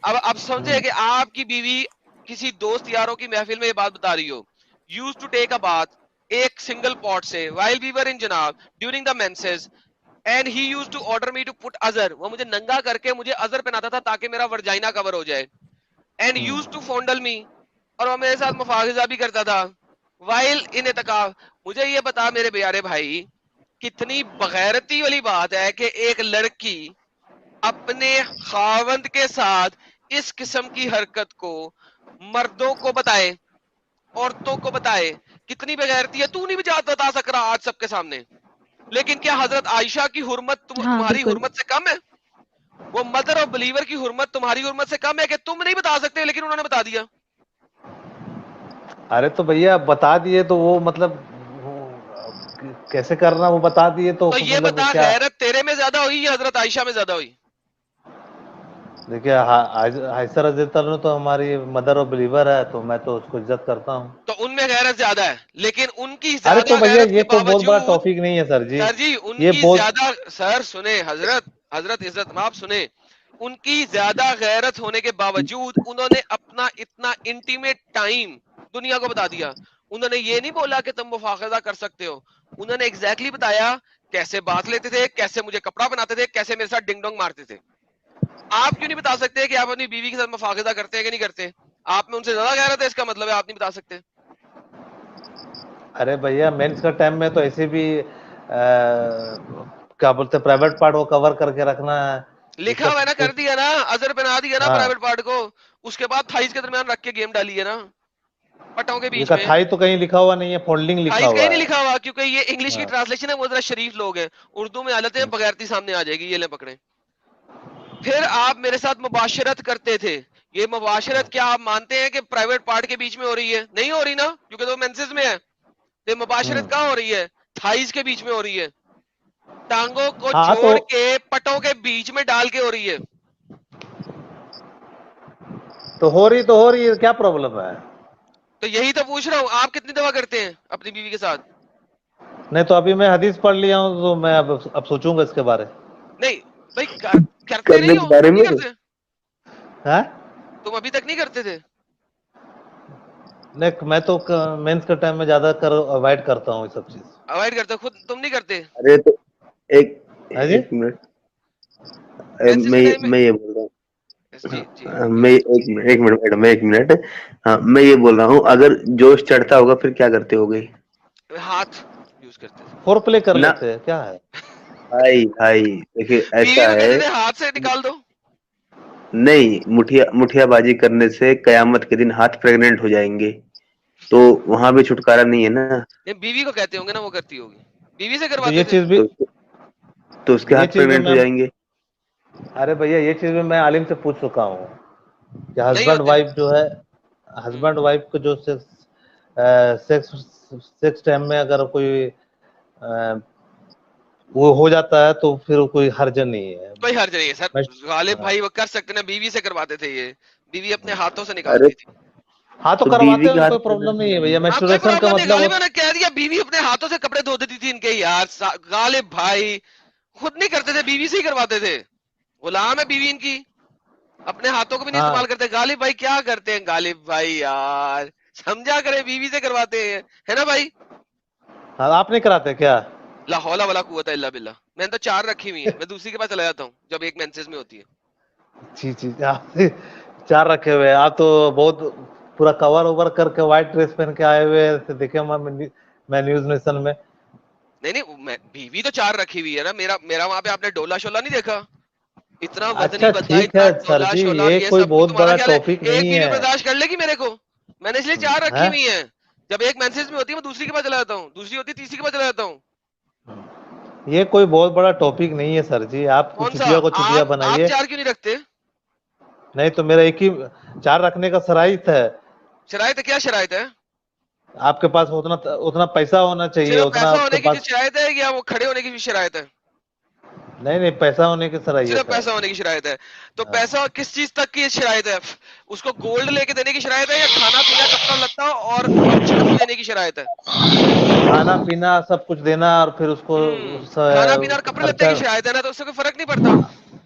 अब समझे कि आपकी बीवी किसी दोस्त यारों की महफिल में ये बात बता रही हो, use to take a bath एक सिंगल पॉट से व्हाइल वी वर इन जनाब during the menses and he used to order me to put अजर, वो मुझे नंगा करके मुझे अजर पहनाता था ताकि मेरा वर्जाइना कवर हो जाए, एंड यूज्ड टू फॉन्डल मी, और वो मेरे साथ मुफाहिजा भी करता था वाइल इन इतकाफ। मुझे ये बता मेरे प्यारे भाई, कितनी बगैरती वाली बात है कि एक लड़की अपने खावंद के साथ इस किस्म की हरकत को मर्दों को बताए, औरतों को बताए, कितनी बगैरती है। तू नहीं बता सक रहा आज सबके सामने, लेकिन क्या हजरत आयशा की हुर्मत हाँ तुम्हारी बिल्कुल। हुर्मत से कम है? वो मदर ऑफ बिलीवर की हुर्मत तुम्हारी हुर्मत से कम है कि तुम नहीं बता सकते लेकिन उन्होंने बता दिया? अरे तो भैया बता दिए तो वो मतलब कैसे करना वो बता दिए तो तो ये मतलब बता, क्या। गैरत तेरे में ज्यादा हुई या हजरत आयशा में ज्यादा हुई? देखिए आयशा रज़ी अल्लाह अन्हा तो हमारी मदर ऑफ बिलीवर है, तो मैं तो उसको इज्जत करता हूँ। तो उनमें गैरत ज्यादा है, लेकिन उनकी अरे तो ज्यादा भैया गैरत ये के कोई बहुत बड़ा बावजूद, टॉपिक नहीं है सर जी। सर जी ये उनकी बहुत ज्यादा, सर सुने हजरत इज्जत आप सुने, उनकी ज्यादा गैरत होने के बावजूद उन्होंने अपना इतना इंटीमेट टाइम दुनिया को बता दिया। उन्होंने ये नहीं बोला कि तुम मुफाखजा कर सकते हो, उन्होंने एग्जैक्टली बताया कैसे बात लेते थे, कैसे मुझे कपड़ा बनाते थे, कैसे मेरे साथ डिंग डोंग मारते थे। आप क्यों नहीं बता सकते कि आप अपनी बीवी के साथ मुफाखजा करते हैं कि नहीं करते? आप में उनसे ज्यादा गैरत है, इसका मतलब है आप नहीं बता सकते। अरे भैया मेंस का टाइम में तो ऐसे भी क्या बोलते हैं प्राइवेट पार्ट को कवर करके रखना है। लिखा हुआ है ना, कर दिया ना, अजर पहना दिया ना हाँ प्राइवेट पार्ट को, उसके बाद थाइस के दरमियान रख के गेम डाली है ना, पटों के ये बीच का में। थाई तो कहीं लिखा हुआ नहीं है, फोल्डिंग लिखा थाइस कहीं हुआ नहीं है। लिखा हुआ, क्योंकि ये इंग्लिश की हाँ। ट्रांसलेशन है, वो जरा शरीफ लोग हैं, उर्दू में हालत है बगैरती सामने आ जाएगी, ये ले पकड़े। फिर आप मेरे साथ मुबाशरत करते थे, ये मुबाशरत क्या आप मानते हैं कि प्राइवेट पार्ट के बीच में हो रही है? नहीं हो रही ना, क्योंकि तो मेंसेस में है। तो मुबाशरत कहाँ हो रही है? थाइस के बीच में हो रही है, टांगों को हाँ जोड़ के पटों के बीच में डाल के हो रही है। तो हो रही है, क्या प्रॉब्लम है? तो यही तो पूछ रहा हूँ, आप कितनी दफा करते हैं अपनी बीवी के साथ? नहीं तो अभी मैं हदीस पढ़ लिया हूँ तो मैं अब सोचूंगा इसके बारे। नहीं भाई, करते करने नहीं के हो, बारे नहीं में करते? हैं? तुम अभी तक नहीं करते थे? नहीं मैं तो मेंस के टाइम में ज्यादा अवॉइड करता हूँ ये सब चीज। अवॉइड करते हो खुद, तुम नहीं करते? अरे तो एक है जी? एक मिनट मेंसेस के टाइम में? मैं ये बोल रहा हूँ जी जी मैं एक मिनट मैडम मैं एक मिनट हाँ मैं ये बोल रहा हूँ अगर जोश चढ़ता होगा फिर क्या करते होगे? हाथ यूज करते थे। फोर प्ले कर ना लेते हैं, क्या है? भाई भाई देखिए बीवी ऐसा को है कहते थे हाथ से निकाल दो। नहीं मुठियाबाजी करने से कयामत के दिन हाथ प्रेग्नेंट हो जाएंगे तो वहां भी छुटकारा नहीं है ना। ये बीवी को कहते होंगे ना, वो करती होगी, बीवी से तो करवाते ये थे। चीज भी तो उसके ये हाथ चीज भी प्रेग्नेंट हो मैं जाएंगे। अरे भैया ये चीज भी मैं आलिम से पूछ चुका हूँ कि नहीं हस्बैंड होते। वाइफ जो है, हस्बैंड वाइफ को जो सेक्स सेक्स टाइम में अगर कोई अ, वो हो जाता है तो फिर कोई हर्ज नहीं है। कोई हर्ज नहीं है सर, मैं गालिब हाँ। भाई वो कर सकते ना, बीवी से करवाते थे, ये बीवी अपने हाथों से अरे निकालती थी। हाँ तो तो करवाते बीवी के हैं, हाथ कोई प्रॉब्लम नहीं है भैया। हाँ कोई मेंस्ट्रुएशन का प्रॉब्लम नहीं, मतलब गालिब ने कह दिया बीवी अपने हाथों से कपड़े धो देती थी इनके यार। गालिब भाई खुद नहीं करते थे, बीवी से ही करवाते थे, गुलाम है बीवी इनकी, अपने हाथों को भी नहीं हाँ इस्तेमाल करते। गालिब भाई क्या करते हैं गालिब भाई यार, समझा करे, बीवी से करवाते हैं, है ना भाई? हाँ आप नहीं कराते क्या? ला हौला वला कुव्वता इल्ला बिल्ला। मैंने तो 4 रखी हुई है, मैं दूसरी के पास चला जाता हूँ जब एक मेंसेस में होती है। जी आप 4 रखे हुए हैं। आप तो बहुत पूरा कवर ओवर करके व्हाइट ड्रेस पहन के आए हुए हैं, देखे मैं न्यूज नेशन में। नहीं नहीं, बीवी तो 4 रखी हुई है ना। मेरा मेरा वहां पे आपने डोला शोला नहीं देखा? इतना वजनी अच्छा बंदा, ठीक इतना है सर डोला जी, शोला, ये ये कोई सब कुछ। बहुत तुम्हारा बड़ा ख्याल है टॉपिक एक नहीं बीवी है। बर्दाश्त कर लेगी मेरे को? मैंने इसलिए 4 रखी हैं? हुई है, जब एक मेंसेस में होती है मैं दूसरी के पास चला जाता हूँ, दूसरी होती है तीसरी के पास चला जाता हूँ। ये कोई बहुत बड़ा टॉपिक नहीं है सर जी, आप कौन सा? चुटिया को चुटिया आप बनाइए। 4 क्यों नहीं रखते? नहीं तो मेरा एक ही 4 रखने का शराइत है। शरायत है? क्या शरायत है? आपके पास उतना उतना पैसा होना चाहिए, सिर्फ उतना पैसा आपके होने की पास। शरायत है या वो खड़े होने की भी शरायत है? नहीं पैसा होने की शरायत सिर्फ है। पैसा होने की शरायत है। तो हाँ। पैसा किस चीज तक की शरायत है? उसको गोल्ड लेके देने की शरायत है, या खाना पीना कपड़ा लत्ता और छत देने की शरायत है? खाना पीना सब कुछ देना और फिर उसको खाना पीना और कपड़े लत्ते की शरायत है ना, तो उससे कोई फर्क नहीं पड़ता।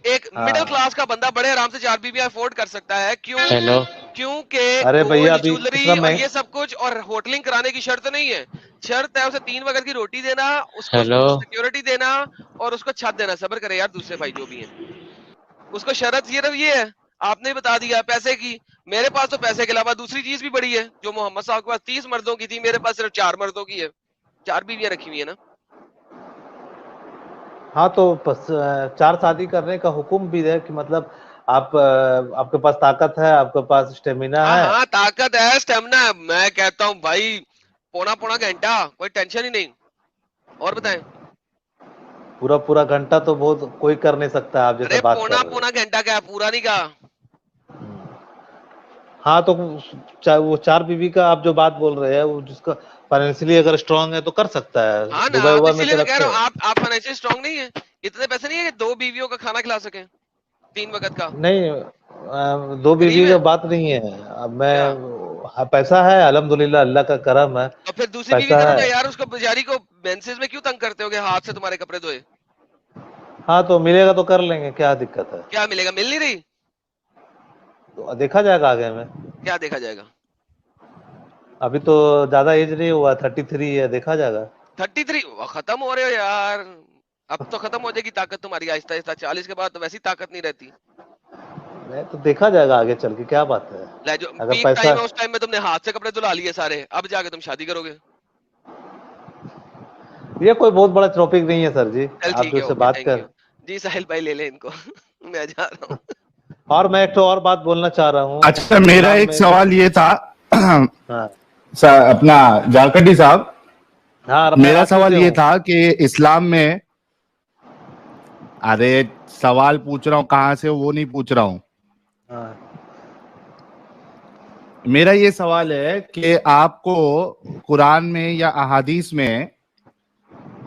एक हाँ। मिडिल क्लास का बंदा बड़े आराम से 4 बीबी अफोर्ड कर सकता है। क्यों? हेलो, क्योंकि अरे भैया गोल्ड अभी ज्वेलरी इतना और ये सब कुछ और होटलिंग कराने की शर्त नहीं है। शर्त है उसे 3 वक्त की रोटी देना, उसको हेलो। सिक्योरिटी देना और उसको छत देना। सब्र करे यार दूसरे भाई जो भी हैं, उसको शर्त सिर्फ ये है। आपने बता दिया पैसे की। मेरे पास तो पैसे के अलावा दूसरी चीज भी बड़ी है। जो मोहम्मद साहब के पास 30 मर्दों की थी, मेरे पास सिर्फ 4 मर्दों की है। 4 बीवियां रखी हुई है ना। हाँ तो 4 शादी करने का हुक्म भी है कि मतलब आप आपके पास ताकत है, आपके पास स्टेमिना है। हाँ ताकत है, स्टेमिना है। मैं कहता हूँ भाई पौना घंटा कोई टेंशन ही नहीं। और बताएं। पूरा घंटा तो बहुत कोई कर नहीं सकता। आप जैसे अरे बात कर रहे हो। पौना घंटा क्या, पूरा नहीं कहा। हाँ तो वो 4 बीवी का आप जो बात बोल रहे हैं, वो जिसका फाइनेंशियली अगर स्ट्रांग है तो कर सकता है। हाँ ना, दुबई तो में इसीलिए तो कह रखते रहा हूँ हैं। आप फाइनेंशियल स्ट्रांग नहीं है। इतने पैसे नहीं है कि 2 बीवियों का खाना खिला सके 3 वक्त का। नहीं 2 बीवी गरीब का है बात नहीं है। अब मैं क्या? हाँ, पैसा है अल्हम्दुलिल्लाह, अल्लाह का करम है। तो फिर दूसरी बीवी पैसा करो है। ना यार। उसको बेचारी को मेंसेस में क्यों तंग करते हो हाथ से तुम्हारे कपड़े धोए? हाँ तो मिलेगा तो कर लेंगे, क्या दिक्कत है। क्या मिलेगा? मिल नहीं रही। तो देखा जाएगा आगे में। क्या देखा जाएगा? अभी तो ज्यादा एज नहीं हुआ, 33 है, देखा जाएगा। 33 खत्म हो रहे हो यार। अब तो खत्म हो जाएगी ताकत तुम्हारी आहिस्ता आहिस्ता। 40 के बाद तो वैसी ताकत नहीं रहती। नहीं तो देखा जाएगा आगे चल के, क्या बात है। ले जो अगर पीक पैसा टाइम है उस टाइम में तुमने हाथ से कपड़े धुला लिए सारे, अब जाके तुम शादी करोगे। ये कोई बहुत बड़ा टॉपिक नहीं है सर जी। चल आप ठीक जो है, से ओके, बात थैंक कर। यू जी। साहिल भाई ले ले इनको मैं जा रहा हूँ। और मैं एक तो और बात बोलना चाह रहा हूँ। अच्छा मेरा एक सवाल ये था हाँ अपना जारकंडी साहब, हाँ मेरा सवाल ये था कि इस्लाम में, अरे सवाल पूछ रहा हूँ कहाँ से वो नहीं पूछ रहा हूँ। हाँ। मेरा ये सवाल है कि आपको कुरान में या अहादीस में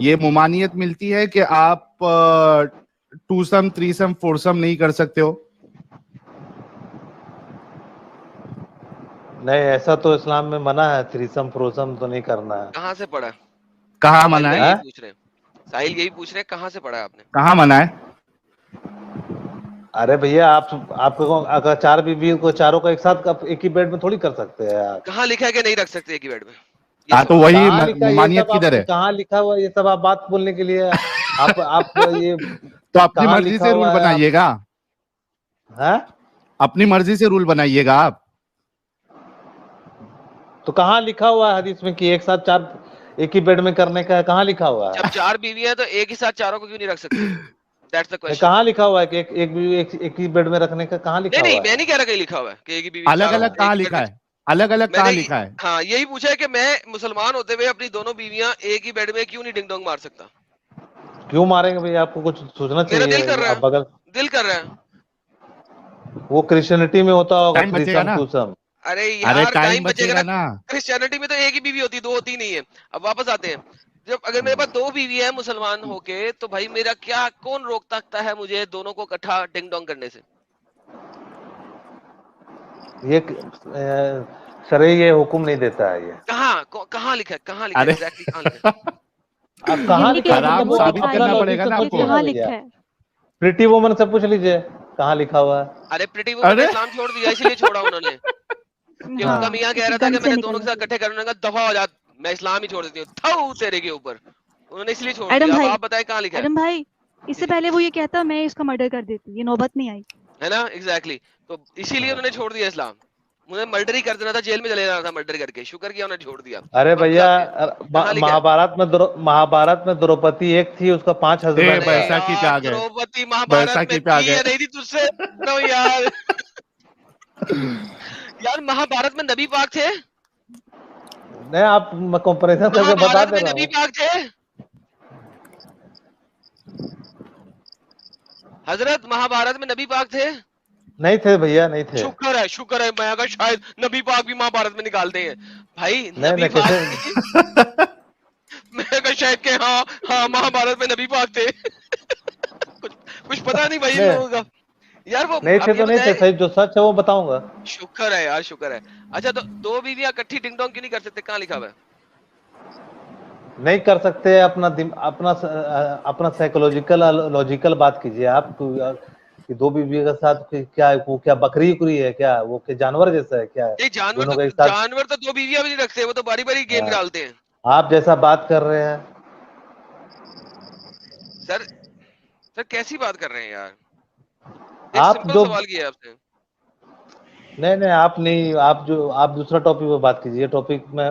ये मुमानियत मिलती है कि आप टूसम थ्रीसम फोरसम नहीं कर सकते हो? नहीं ऐसा तो इस्लाम में मना है, थ्रीसम फोरसम तो नहीं करना है। कहाँ से पढ़ा? कहाँ मना है? यही पूछ रहे हैं साहिल, यही पूछ रहे हैं कहाँ से पढ़ा है आपने? कहाँ मना है? अरे भैया आपको अगर 4 बीवी को चारों का एक साथ एक ही बेड में थोड़ी कर सकते हैं यार। कहाँ लिखा है कि नहीं रख सकते एक ही बेड में? हाँ तो वही कहाँ लिखा है ये मुमानियत सब? किधर है? कहाँ लिखा हुआ ये सब? आप बात बोलने के लिए आप ये तो अपनी कहाँ मर्जी लिखा से हुआ रूल है? बनाइएगा। हैं? अपनी मर्जी से रूल बनाइएगा आप। तो कहाँ लिखा हुआ है हदीस में कि एक साथ 4 एक ही बेड में करने का है? कहाँ लिखा हुआ है? जब 4 बीवी है तो एक ही साथ चारों को क्यों नहीं रख सकते? That's the question. कहाँ लिखा हुआ है कि एक बीवी एक ही बेड में रखने का? कहाँ लिखा हुआ है? मैं नहीं कह रहा कहीं लिखा हुआ है कि एक ही बीवी अलग चारों अलग को कहाँ एक ही लिखा बेड में। है? अलग अलग कहाँ मैंने लिखा है? हाँ यही पूछा है कि मैं मुसलमान होते हुए अपनी दोनों बीवियां एक ही बेड में क्यों नहीं डिंग डोंग मार सकता? क्यों मारेंगे भैया? आपको कुछ सोचना मेरा चाहिए। दिल कर रहा है, आप बगल दिल कर रहा है। वो क्रिश्चियनिटी में होता होगा टाइम बचेगा ना? थ्रीसम। अरे अरे यार टाइम टाइम बचेगा बचेगा ना। ना। क्रिश्चियनिटी में तो एक ही बीवी होती, 2 होती नहीं है। अब वापस आते हैं। जब अगर मेरे पास 2 बीवी है मुसलमान होके, तो भाई मेरा क्या, कौन रोक सकता है मुझे दोनों को इकट्ठा डिंग डोंग करने से? ये सर ये हुक्म नहीं देता है ये। कहाँ लिखा है? कहाँ लिखा है? अरे एग्जैक्टली कहाँ लिखा है? अब कहाँ यही लिखा है? कह रही हराम हूँ, वो साबित दिखाइए करना पड़ेगा ना कि आपको। कहाँ लिखा है। प्रीटी वुमन से पूछ लीजिए कहाँ लिखा हुआ है। अरे प्रीटी वुमन ने अरे इस्लाम छोड़ दिया, इसलिए छोड़ा उन्होंने कि हाँ, उनका मियां कह रहा था गन कि से मैंने निकल दोनों के साथ इकट्ठे करने का, दफा हो जा, मैं इस्लाम ही छोड़ देती हूँ थाऊ तेरे के ऊपर। उन्होंने इसलिए छोड़ एडम दिया। अब भाई, आप बताएं कहाँ लिखा है? एडम भाई, इससे पहले वो ये कहता मैं इसका मर्डर कर देती, ये नौबत नहीं आई। है ना? एग्जैक्टली। तो इसीलिए उन्होंने छोड़ दिया इस्लाम। उन्हें मर्डर ही कर देना था, जेल में चले जाना था मर्डर करके। शुक्र किया उन्होंने छोड़ दिया। अरे भैया कहाँ लिखा है? महाभारत में द्रौपदी एक थी, उसका 5 हस्बैंड अरे बैसाखी पे आ यार गए। द्रौपदी महाभारत में बैसाखी पे आ थी या गए। नहीं थी तुझसे पूछता हूँ यार। यार महाभारत में नबी पाक थे? नहीं आप कंपैरिजन करके बता महाभारत दे में रहा नबी हूँ। पाक थे? हजरत महाभारत में नबी पाक थे? नहीं थे भैया, नहीं थे। शुक्र है। मैं अगर शायद नबी पाक भी महाभारत में निकालते हैं भाई। नहीं नबी नहीं पाक कैसे मैं अगर शायद के हाँ महाभारत में नबी पाक थे। कुछ कुछ पता नहीं भाई इन नहीं। लोगों का यार। वो नहीं अब थे ये तो नहीं थे, बताएं, सही जो सच है वो बताऊंगा। शुक्र है यार, शुक्र है। अच्छा, तो दो बीवियां इकट्ठी डिंग डोंग क्यों नहीं कर सकते? कहाँ लिखा हुआ है? नहीं कर सकते, अपना साइकोलॉजिकल लॉजिकल बात कीजिए आप कि दो बीवी के साथ क्या वो क्या बकरी उकरी है क्या, वो क्या जानवर जैसा है क्या, ये दोनों के साथ। जानवर तो दो बीवियां भी नहीं रखते, वो तो बारी बारी गेम हाँ, डालते हैं। आप जैसा बात कर रहे हैं। सर सर कैसी बात कर रहे हैं यार? एक आप सिंपल जो सवाल किया आपसे। नहीं आप नहीं, आप दूसरा टॉपिक पे बात कीजिए। टॉपिक में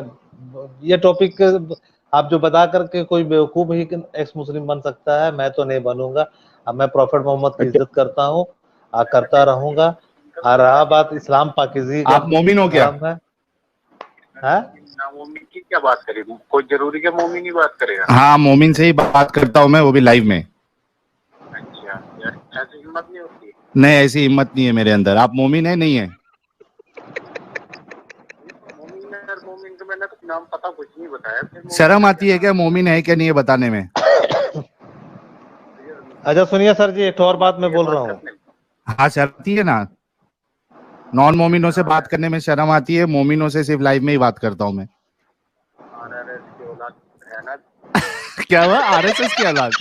ये टॉपिक आप जो बता करके कोई बेवकूफ ही एक्स मुस्लिम बन सकता है, मैं तो नहीं बनूंगा। अब मैं प्रॉफिट मोहम्मद की इज्जत करता हूँ, करता रहूंगा। और रहा बात इस्लाम पाकीज़ी का आप मोमिन हो क्या? धर्म है, हैं? मोमिन की क्या बात करेगा? कोई जरूरी क्या मोमिन ही बात करेगा? हाँ, मोमिन से ही बात करता हूँ मैं, वो भी लाइव में। अच्छा यार, ऐसी हिम्मत नहीं होती। नहीं, ऐसी हिम्मत नहीं है मेरे अंदर। आप मोमिन है नहीं है? मोमिन तो मैंने तो नाम पता कुछ नहीं बताया। शर्म आती है क्या मोमिन है क्या नहीं है बताने में? अच्छा सुनिए सर जी, एक और बात मैं बोल रहा हूँ। हाँ, शर्म आती है ना। नॉन मोमिनों से बात करने में शर्म आती है, मोमिनों से सिर्फ लाइव में ही बात करता हूँ मैं। क्या हुआ? आरएसएस की औलाद?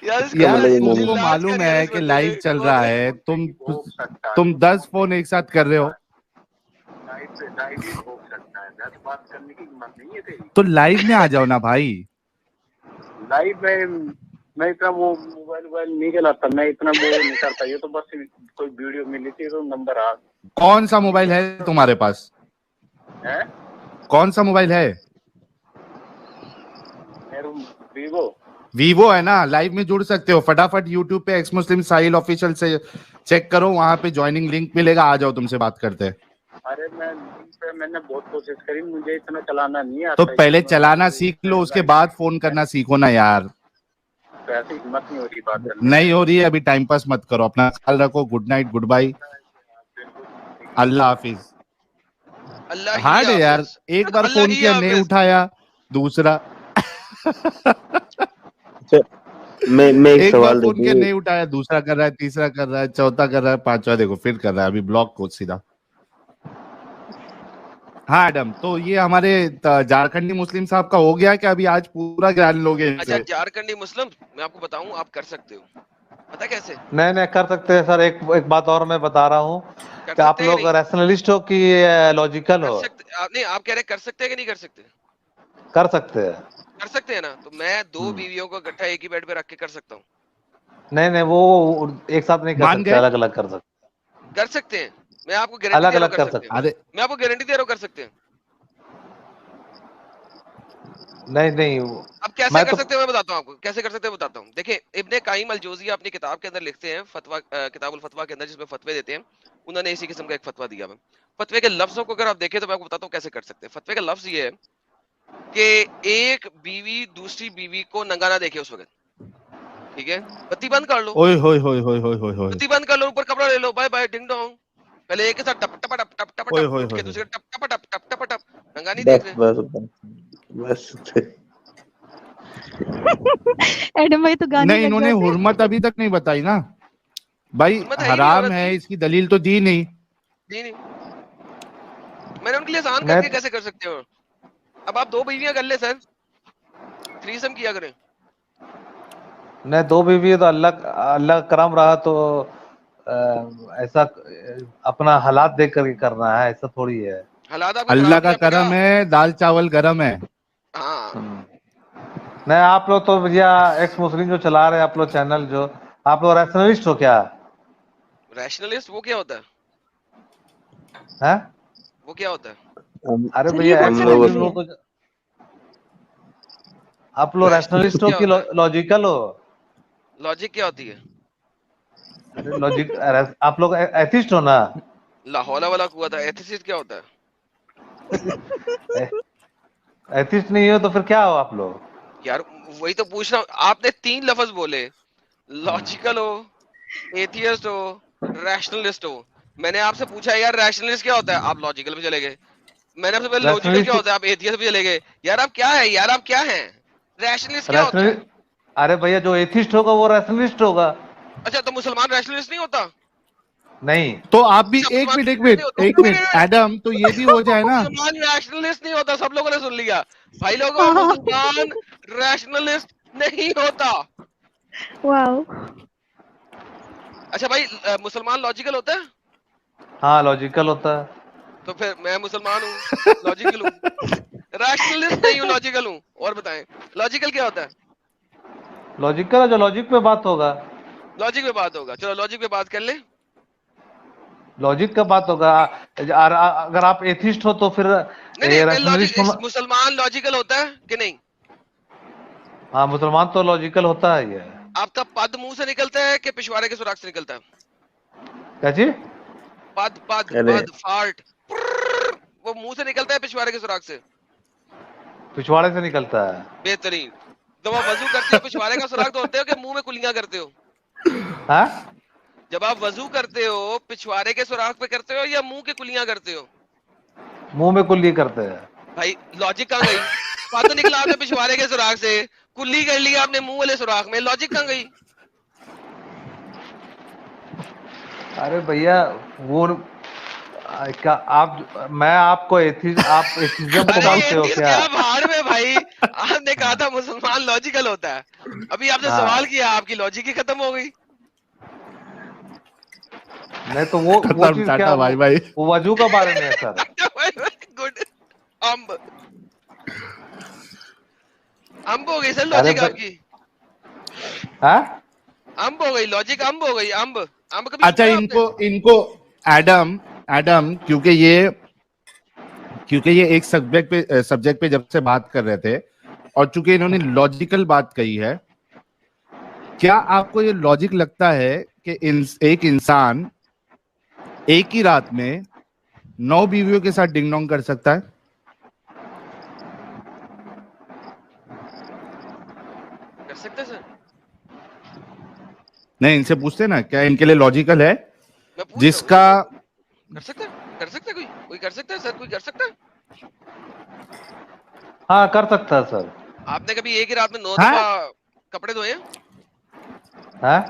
यार तुमको मालूम है कि लाइव चल रहा है, तुम 10 फोन एक साथ कर रहे हो, बात करने की हिम्मत नहीं है तेरी। तो लाइव में आ जाओ ना भाई। लाइव में मैं इतना वो मोबाइल नहीं चलाता, मैं इतना वो नहीं करता। ये तो बस कोई वीडियो मिली थी तो नंबर आ। कौन सा मोबाइल है तुम्हारे पास? है? कौन सा मोबाइल है? वीवो है ना। लाइव में जुड़ सकते हो, फटाफट यूट्यूब पे एक्स मुस्लिम साहिल ऑफिशियल से चेक करो, वहां पे ज्वाइनिंग लिंक मिलेगा, आ जाओ तुमसे बात करते। अरे मैंने बहुत कोशिश करी, मुझे इतना चलाना नहीं आता। तो पहले चलाना सीख लो, उसके बाद फोन करना सीखो ना यार। तो ऐसी हिम्मत नहीं हो रही बात करने। नहीं हो रही है अभी, टाइम पास मत करो, अपना ख्याल रखो। गुड नाइट, गुड बाय, अल्लाह हाफिज। हार्ड है यार, एक बार फोन किया नहीं उठाया, दूसरा मैं एक एक बार सवाल फोन किया नहीं उठाया, दूसरा कर रहा है, तीसरा कर रहा है, चौथा कर रहा है, पांचवा देखो फिर कर रहा है, अभी ब्लॉक को सीधा। हाँ एडम, तो ये हमारे झारखंडी मुस्लिम साहब का हो गया क्या? अभी आज पूरा ज्ञान लोगे इनसे। अच्छा, झारखंडी मुस्लिम मैं आपको बताऊं, आप कर सकते हो। पता कैसे? नहीं कर सकते हैं सर। एक बात और मैं बता रहा हूँ कि आप लोग रैशनलिस्ट हो कि लॉजिकल हो? नहीं, आप कह रहे कर सकते हैं कि नहीं कर सकते? कर सकते हैं। कर सकते हैं ना, तो मैं दो बीवियों को इकट्ठा एक ही बेड पे रख के कर सकता हूँ। नहीं वो एक साथ नहीं कर सकते, अलग अलग कर सकते हैं। मैं आपको गारंटी अलग दे रहा अलग कर सकते हैं। मैं आपको गारंटी दे रहा हूँ कर सकते हैं। नहीं अब कैसे कर सकते हैं मैं बताता हूँ आपको, कैसे कर सकते हैं बताता हूँ। देखिए, इब्ने कायिम अल जौजिया अपनी किताब के अंदर लिखते हैं, फतवा किताबुल फतवा के अंदर, जिसमें फतवे देते हैं, उन्होंने इसी किस्म का एक फतवा दिया है। फतवे के लफ्जों को अगर आप देखें तो मैं आपको बताता हूँ कैसे कर सकते हैं। फतवे का लफ्ज ये है कि एक बीवी दूसरी बीवी को नंगा ना देखे उस वक्त, ठीक है? बत्ती बंद कर लो, ओए होए होए होए होए होए होए, बत्ती बंद कर लो, ऊपर कपड़ा ले लो, बाय बाय डिंग डोंग। पहले एक के साथ टप टप टप टप टप ओए टप होए उठ के होए दूसरे टप टप टप टप टप टप, नंगा नहीं देख रहे। बस एडम भाई तो गाने नहीं, लग इन्होंने जाते हैं। हुर्मत अभी तक नहीं बताई ना भाई। हराम है, इसकी दलील तो दी नहीं। मैंने उनके लिए आसान करके कैसे कर सकते हो? अब आप दो बीवियां कर ले सर, थ्रीसम किया करें। नहीं, दो बीवी तो अल्लाह करम रहा तो ऐसा अपना हालात देख कर करना है, ऐसा थोड़ी है। अल्लाह का करम है, दाल चावल गरम है। नहीं, आप लोग तो भैया एक्स मुस्लिम जो चला रहे हैं आप लोग चैनल, जो आप लोग रैशनलिस्ट हो क्या? रैशनलिस्ट वो क्या होता है? हैं? वो क्या होता है? अरे भैया आप लोग रैशनलिस्ट हो कि लॉजिकल हो? लॉजिक क्या होती है? लॉजिक आप लोग एथिस्ट हो ना? लाहौला वाला कुआ था। एथिस्ट क्या होता है? एथिस्ट नहीं हो तो फिर क्या हो आप लोग? यार वही तो पूछ रहा हूँ। आपने तीन लफ्ज बोले, लॉजिकल हो, एथियस्ट हो, रैशनलिस्ट हो। मैंने आपसे पूछा यार रैशनलिस्ट क्या होता है, आप लॉजिकल पे चले गए। मैंने आपसे पहले लॉजिकल क्या होता है, आप एथियस्ट पे चले गए। यार आप क्या है यार, आप क्या हैं? रैशनलिस्ट क्या होता है? अरे भैया जो एथिस्ट होगा वो रैशनलिस्ट होगा। अच्छा, तो मुसलमान रैशनलिस्ट नहीं होता? नहीं तो आप भी एक मिनट एडम, तो ये भी हो जाए ना। मुसलमान रैशनलिस्ट नहीं होता, सब लोगों ने सुन लिया भाई लोगों, मुसलमान रैशनलिस्ट नहीं होता। वाओ। अच्छा भाई, मुसलमान लॉजिकल होता है? हाँ लॉजिकल होता है। तो फिर मैं मुसलमान हूँ, लॉजिकल हूँ, रैशनलिस्ट नहीं हूँ, लॉजिकल हूँ। और बताएं लॉजिकल क्या होता है? लॉजिकल है जो लॉजिक पे बात होगा। लॉजिक पे बात होगा, चलो लॉजिक पे बात कर ले। लॉजिक का बात होगा। अगर आप एथिस्ट हो तो फिर नहीं, मुसलमान लॉजिकल होता है कि नहीं? हाँ मुसलमान तो लॉजिकल होता है। ये आपका पद मुंह से निकलता है कि पिछवाड़े के सुराख से निकलता है? क्या चीज? पद फार्ट वो मुंह से निकलता है पिछवाड़े के सुराख से? पिछवाड़े से निकलता है। बेहतरीन। जब आप वजू करते हो पिछवाड़े का सुराख धोते हो कि मुंह में कुलियां करते हो? हाँ? जब आप वजू करते हो पिछवाड़े के सुराख पे करते हो या मुंह के कुलियां करते हो? मुंह में कुल्ली करते हैं। भाई लॉजिक कहाँ गई? पद निकला आपने पिछवाड़े के सुराख से, कुल्ली कर ली आपने मुंह वाले सुराख में, लॉजिक कहाँ गई? अरे भैया वो मैं आपको आप एथिज्म को मानते हो क्या? बाहर में भाई आपने कहा था मुसलमान लॉजिकल होता है, अभी आपने सवाल किया, आपकी लॉजिक ही खत्म हो गई। नहीं तो वो चीज क्या भाई वो वजू का बारे में है सर। गुड। अम्ब हो गई सर लॉजिक आपकी। हाँ? अम्ब हो गई लॉजिक, अम्ब हो गई। अम्ब कभी? अच्छा इनको एडम क्योंकि ये एक सब्जेक्ट पे जब से बात कर रहे थे और चूंकि इन्होंने लॉजिकल बात कही है, क्या आपको ये लॉजिक लगता है कि एक इंसान एक ही रात में 9 बीवियों के साथ डिंग डोंग कर सकता है? कर सकते सर? नहीं, इनसे पूछते ना क्या इनके लिए लॉजिकल है जिसका कर सकता कोई कर सकता है सर? कोई कर सकता है? हाँ कर सकता है सर। आपने कभी एक ही रात में 9 दफा कपड़े धोए हैं? हाँ?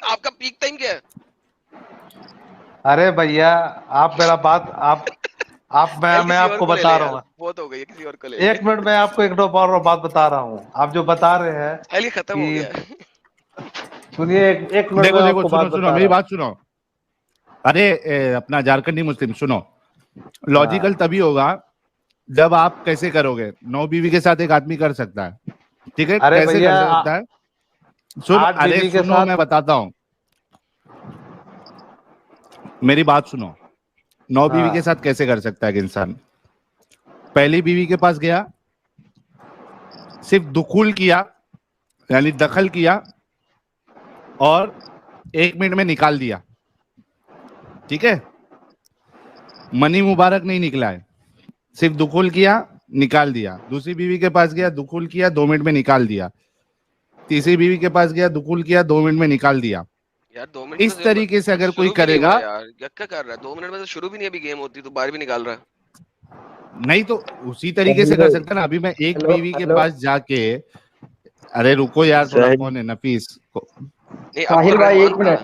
आपका पीक टाइम क्या है? अरे भैया आप मेरा बात मैं आपको बता रहा हूँ। बहुत हो गई, किसी और को ले। 1 मिनट में आपको एक दो और बात बता रहा हूँ। आप जो बता रहे हैं खत्म हो गया। सुनिए एक मिनट में आपको सुनो मेरी बात सुनो। अरे अपना झारखंडी मुस्लिम सुनो, लॉजिकल तभी होगा जब आप कैसे करोगे। 9 बीवी के साथ एक आदमी कर सकता है, ठीक है? अरे कैसे कर सकता है? सुनो मैं बताता हूँ, मेरी बात सुनो। 9 बीवी के साथ कैसे कर सकता है कि इंसान पहली बीवी के पास गया, सिर्फ दुखुल किया यानी दखल किया और 1 मिनट में निकाल दिया, ठीक है? मनी मुबारक नहीं निकला है, सिर्फ दुखुल किया निकाल दिया। दूसरी बीवी के पास गया, दुखुल किया 2 मिनट में निकाल दिया। तीसरी बीवी के पास गया, दुखुल किया 2 मिनट में निकाल दिया। यार 2 मिनट इस तरीके से अगर कोई करेगा यार, क्या कर रहा है? 2 मिनट में तो शुरू भी नहीं, अभी गेम होती तो बाहर भी निकाल रहा है। नहीं तो उसी तरीके से कर सकता ना। अभी मैं एक बीवी के पास जाके, अरे रुको यार थोड़ा, कौन है नफीस को? साहिल भाई 1 मिनट,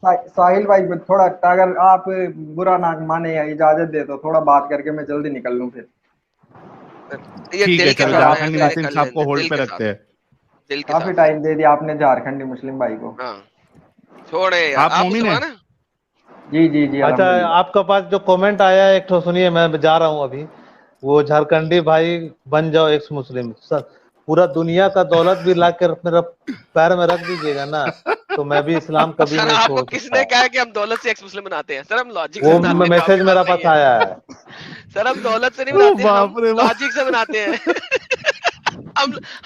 साहिल भाई थोड़ा, अगर आप बुरा ना माने या इजाजत दे तो थोड़ा बात करके मैं जल्दी निकल लूं फिर। ठीक है, चलो झारखंडी मुस्लिम साहब को होल्ड पे रखते हैं। काफी टाइम दे दिया आपने झारखंडी मुस्लिम भाई को। छोड़े यार, आप मोमिन हैं? जी। अच्छा आपका पास जो कमेंट आया है एक तो सुनिए, मैं जा रहा हूँ अभी। वो झारखंडी भाई बन जाओ एक्स मुस्लिम, पूरा दुनिया का दौलत भी ला कर मेरा पैर में रख दीजिएगा ना तो मैं भी इस्लाम कभी नहीं छोड़ सकता। किसने कहा कि हम दौलत से एक्स मुस्लिम बनाते हैं? सर हम लॉजिक से बनाते हैं। वो मैसेज मेरा पास आया है। सर हम दौलत से नहीं बनाते, हम लॉजिक से बनाते हैं।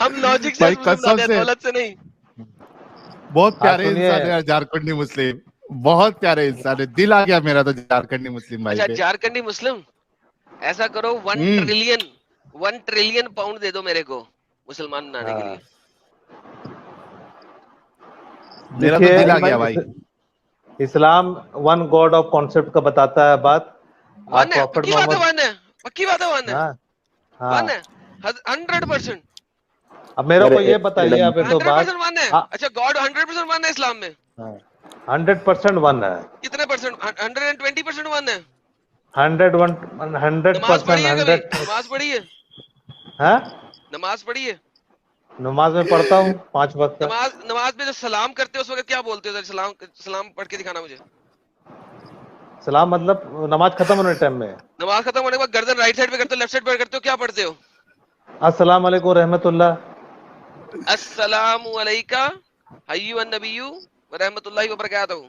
हम लॉजिक से बनाते हैं, दौलत से नहीं। बहुत प्यारे इंसान है झारखंडी मुस्लिम, बहुत प्यारे इंसान है। दिल आ गया मेरा तो झारखंडी मुस्लिम भाई पे। अच्छा झारखंडी मुस्लिम, ऐसा करो 1 ट्रिलियन पाउंड दे दो मेरे को मुसलमान बनाने के लिए। मेरा तो दिल आ गया भाई। इस्लाम 1 गॉड ऑफ कॉन्सेप्ट का बताता है बात। पक्की बात है, 1 है। 100%। अब मेरे को ये बताइए, अब तो बात 100% वन है। अच्छा, गॉड 100% वन है इस्लाम में? 100% वन है। कितने परसेंट? 120% वन है। 100%। नमाज पढ़ी है कभी? नमाज पढ़ी है? हाँ, नमाज पढ़ी है? नमाज में पढ़ता हूँ 5 वक्त। नमाज में जो सलाम करते हो उस वक्त क्या बोलते हो? सलाम पढ़ के दिखाना मुझे। सलाम मतलब नमाज खत्म होने टाइम में? नमाज खत्म होने के बाद गर्दन राइट साइड पे करते हो, लेफ्ट साइड पे करते हो, क्या पढ़ते हो? अस्सलाम वालेकुम रहमतुल्लाह। अस्सलामु अलैका अय्युहन नबिय्यु व रहमतुल्लाहि व बरकातहू।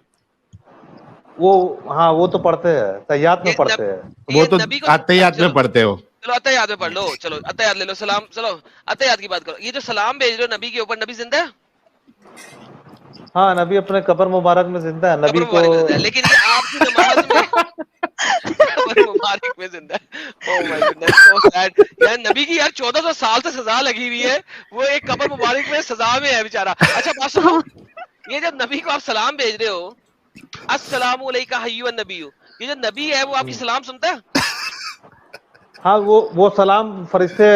वो हाँ, वो तो पढ़ते हैं, तहियात में पढ़ते हैं। वो तो अत्तहियात में पढ़ते हो। चलो अत्तहियात में पढ़ लो। चलो अत्तहियात ले लो। सलाम, चलो अत्तहियात की बात करो। ये जो सलाम भेज रहे हो नबी के ऊपर, नबी जिंदा है? हाँ, नबी अपने कब्र मुबारक में जिंदा है। नबी को लेकिन ये आपकी नमाज में कब्र मुबारक में जिंदा है। Oh my goodness, so sad यार। नबी की यार 1400 साल से सजा लगी हुई है, वो एक कब्र मुबारक में सजा में है बेचारा। अच्छा बात सुनो, ये जब नबी को आप सलाम भेज रहे हो, अस्सलामु अलैका अय्युहन नबिय्यु, ये जो नबी है वो आपकी सलाम सुनता है? हाँ, वो सलाम फरिश्ते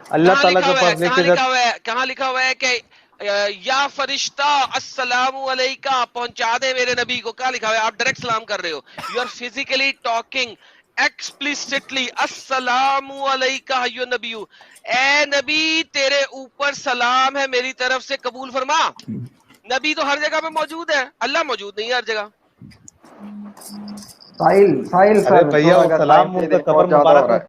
अल्लाह ताला के पास लेके जाते। कहाँ लिखा हुआ है कि या फरिश्ता अस्सलामु अलैका पहुंचा दे मेरे नबी को? क्या लिखा हुआ है? आप डायरेक्ट सलाम कर रहे हो। You are physically talking explicitly अस्सलामु अलैका अय्युहन नबिय्यु। ए नबी तेरे ऊपर सलाम है मेरी तरफ से, कबूल फरमा। नबी तो हर जगह पे मौजूद है, अल्लाह मौजूद नहीं है हर जगह। साहिल सर, भैया सलाम कब्र मुबारक